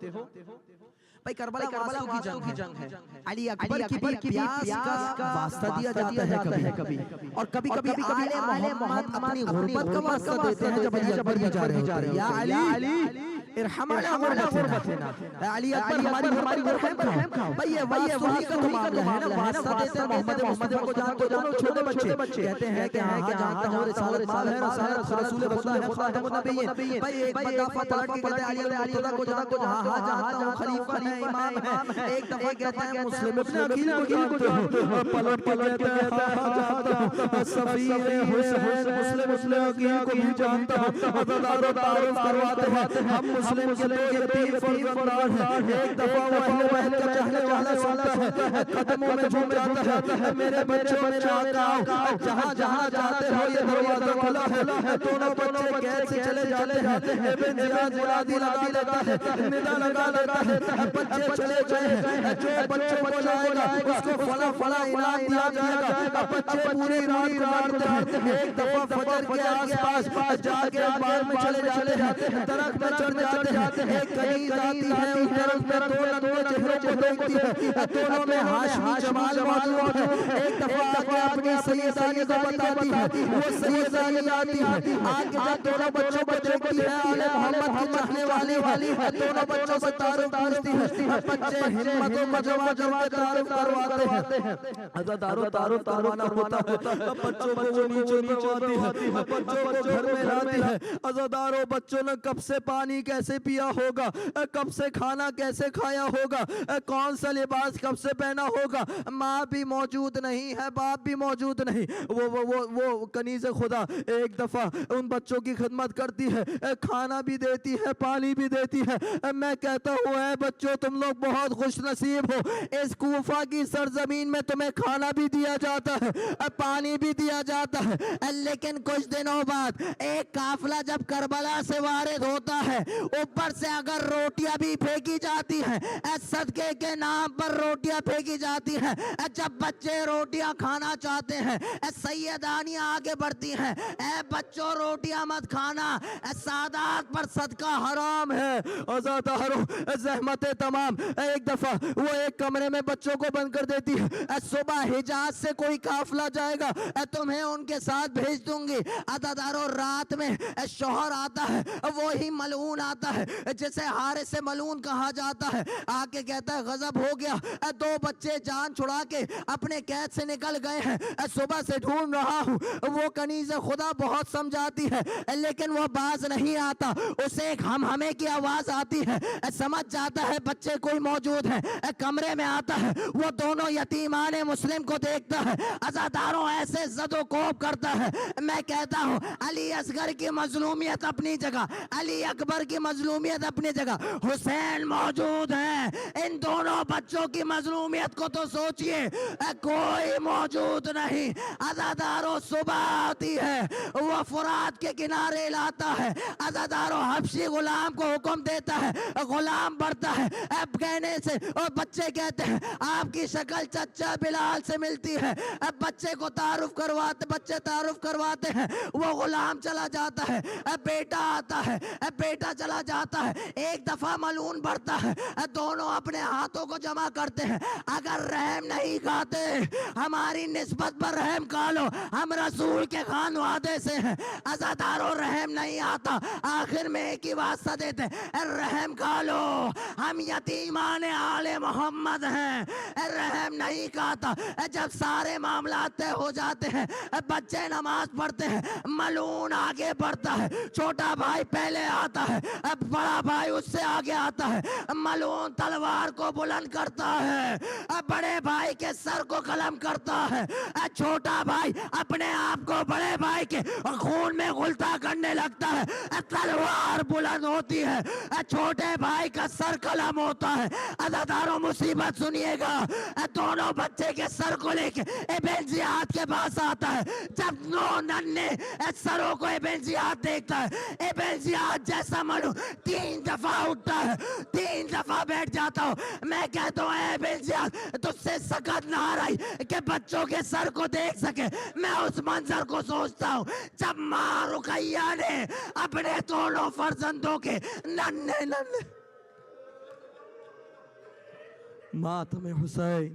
بھائی کربلا واسطوں کی جنگ ہے. علی اکبر کی بھی پیاس کا واسطہ دیا جاتا ہے کبھی, اور کبھی آل محمد اپنی غربت کا واسطہ دیتے ہیں. جب علی اکبر بھی جا رہے ہیں یا علی ارحمنا غربتنا, علی اکبر ہماری غربت کھاؤ. بھئی یہ واسطوں کا معاملہ ہے نا, واسطہ دیتے ہیں. محمد مصطفیٰ کو جانتے ہو؟ چھوٹے بچے کہتے ہیں کہ ہاں جانتا ہوں, رسالت مال ہے, رسالت رسول خدا ہے, خاتم النبیین. بھئی ایک دفعہ پلٹ کے کہتے ہیں علی کو جانتا ہوں؟ ہاں جانتا ہوں, خلیفہ ہے, امام ہے. ایک دفعہ کہتے ہیں مسلم ابن عقیل کو جانتے ہو؟ پلٹ کے کہتے ہیں ہاں جانتا ہوں. صفی حسین مسلم عقیل کو بھی جانتا ہوں. عزادارو تعارف کرواتے ہیں, ہم مسلم کے 2 یتیم فرزندان ہیں. ایک دفعہ وہ اہل بیت کا چاہنے والا سنتا ہے, قدموں میں جھک جاتا ہے, میرے بچوں میرے آقا جہاں جاتے ہو یہ دروازہ کھلا ہے. دونوں بچے قید سے چلے جاتے ہیں. ابن زیاد منادی لگا لیتا ہے, ندا لگا لیتا ہے, بچے چلے جائیں. جو بچوں کو لائے گا اس کو فلا انعام دیا جائے گا. بچے پوری رات گزارتے ہیں. ایک دفعہ فجر کے آس پاس جا کے بار میں چلے جاتے ہیں, درخت میں چڑھ جاتے ہیں، ایک کنیز آتی ہے اس طرف میں دو ننھے چہروں کو دیکھتی ہے، دونوں میں ہاشمی جمال موجود ہے۔ ایک دفعہ آگے اپنی سیدانی کو بتاتی ہے، وہ سیدانی آتی ہے، آگے جب دونوں بچوں کو دیکھتی ہے، آل محمد کی چاہنے والی ہے، دونوں بچوں سے تعارف پوچھتی ہے، بچے ہمتوں کو جمع کر کے تعارف کرواتے ہیں۔ عزادارو تعارف کروانا ہوتا ہے، بچوں کو وہ نیچے اترواتی ہے، بچوں کو گھر میں لاتی ہے۔ عزادارو بچوں نے کب سے پانی کیسے پیا ہوگا، کب سے کھانا کیسے کھایا ہوگا، کون سا لباس کب سے پہنا ہوگا، ماں بھی موجود نہیں ہے، باپ بھی موجود نہیں۔ وہ کنیز خدا ایک دفعہ ان بچوں کی خدمت کرتی ہے، کھانا بھی دیتی ہے، پانی بھی دیتی ہے۔ میں کہتا ہوں اے بچوں تم لوگ بہت خوش نصیب ہو، اس کوفہ کی سرزمین میں تمہیں کھانا بھی دیا جاتا ہے، پانی بھی دیا جاتا ہے۔ لیکن کچھ دنوں بعد ایک قافلہ جب کربلا سے وارد ہوتا ہے، اوپر سے اگر روٹیاں بھی پھینکی جاتی ہیں، صدقے کے نام پر روٹیاں پھینکی جاتی ہیں، جب بچے روٹیاں کھانا چاہتے ہیں، سیدانیاں آگے بڑھتی ہیں، اے بچوں روٹیاں مت کھانا، سادات پر صدقہ حرام ہے۔ عزادارو زحمتیں تمام، ایک دفعہ وہ ایک کمرے میں بچوں کو بند کر دیتی ہے، صبح حجاز سے کوئی قافلہ جائے گا تمہیں ان کے ساتھ بھیج دوں گی۔ عزادارو رات میں شوہر آتا ہے، وہی ملعون آتا ہے جسے حارث ملعون کہا جاتا ہے، آ کے کہتا ہے غضب ہو گیا، دو بچے جان چھڑا کے اپنے قید سے نکل گئے ہیں، صبح سے ڈھونڈ رہا ہوں۔ وہ کنیز خدا بہت سمجھاتی ہے لیکن وہ باز نہیں آتا، اسے ایک ہمیں کی آواز آتی ہے، سمجھ جاتا ہے بچے کوئی موجود ہے، کمرے میں آتا ہے، وہ دونوں یتیمان مسلم کو دیکھتا ہے، عزاداروں ایسے زد و کوب کرتا ہے۔ میں کہتا ہوں علی اصغر کی مظلومیت اپنی جگہ، علی اکبر کی مظلومیت اپنی جگہ، حسین موجود ہیں، ان دونوں بچوں کی مظلومیت کو تو سوچئے، کوئی موجود نہیں۔ عزاداروں صبح آتی ہے، وہ فرات کے کنارے لاتا ہے، عزاداروں حبشی غلام کو حکم دیتا ہے، غلام بڑھتا ہے، اب کہنے سے اور بچے کہتے ہیں آپ کی شکل چچا بلال سے ملتی ہے، اب بچے کو بچے تعارف کرواتے ہیں، وہ غلام چلا جاتا ہے، اب بیٹا آتا ہے، اب بیٹا چلا جاتا ہے، ایک دفعہ ملعون بڑھتا ہے، دونوں اپنے ہاتھوں کو جمع کرتے ہیں، اگر رحم نہیں کھاتے ہماری نسبت پر رحم کھا لو، ہم رسول کے خانوادے سے ہیں۔ عزاداروں رحم نہیں آتا، آخر میں ایک ہی واسطہ دیتے ہیں، رحم کھا لو، ہم یتیمان آل محمد ہیں، رحم نہیں کھاتا۔ جب سارے معاملات طے ہو جاتے ہیں، بچے نماز پڑھتے ہیں، ملعون آگے بڑھتا ہے، چھوٹا بھائی پہلے آتا ہے، اب بڑا بھائی اس سے آگے آتا ہے، ملعون تلوار کو بلند کرتا ہے، بڑے بھائی کے سر کو قلم کرتا ہے، چھوٹا بھائی اپنے آپ کو بڑے بھائی کے خون میں غلطہ کرنے لگتا ہے، تلوار بلند ہوتی ہے، چھوٹے بھائی کا سر قلم ہوتا ہے۔ عزاداروں مصیبت سنیے گا، دونوں بچے کے سر کو لے کے ابن زیاد کے پاس آتا ہے، جب نو ننھے سروں کو ابن زیاد دیکھتا ہے، ابن زیاد جیسا ملعون 3 دفعہ اٹھتا ہے، 3 دفعہ بیٹھ جاتا ہوں۔ میں کہتا ہوں اے ابن زیاد تجھ سے سکت نہ آ رہی کہ بچوں کے سر کو دیکھ سکے، میں اس منظر کو سوچتا ہوں جب ماں رقیہ نے اپنے دونوں فرزندوں کے ننھے ماتم حسین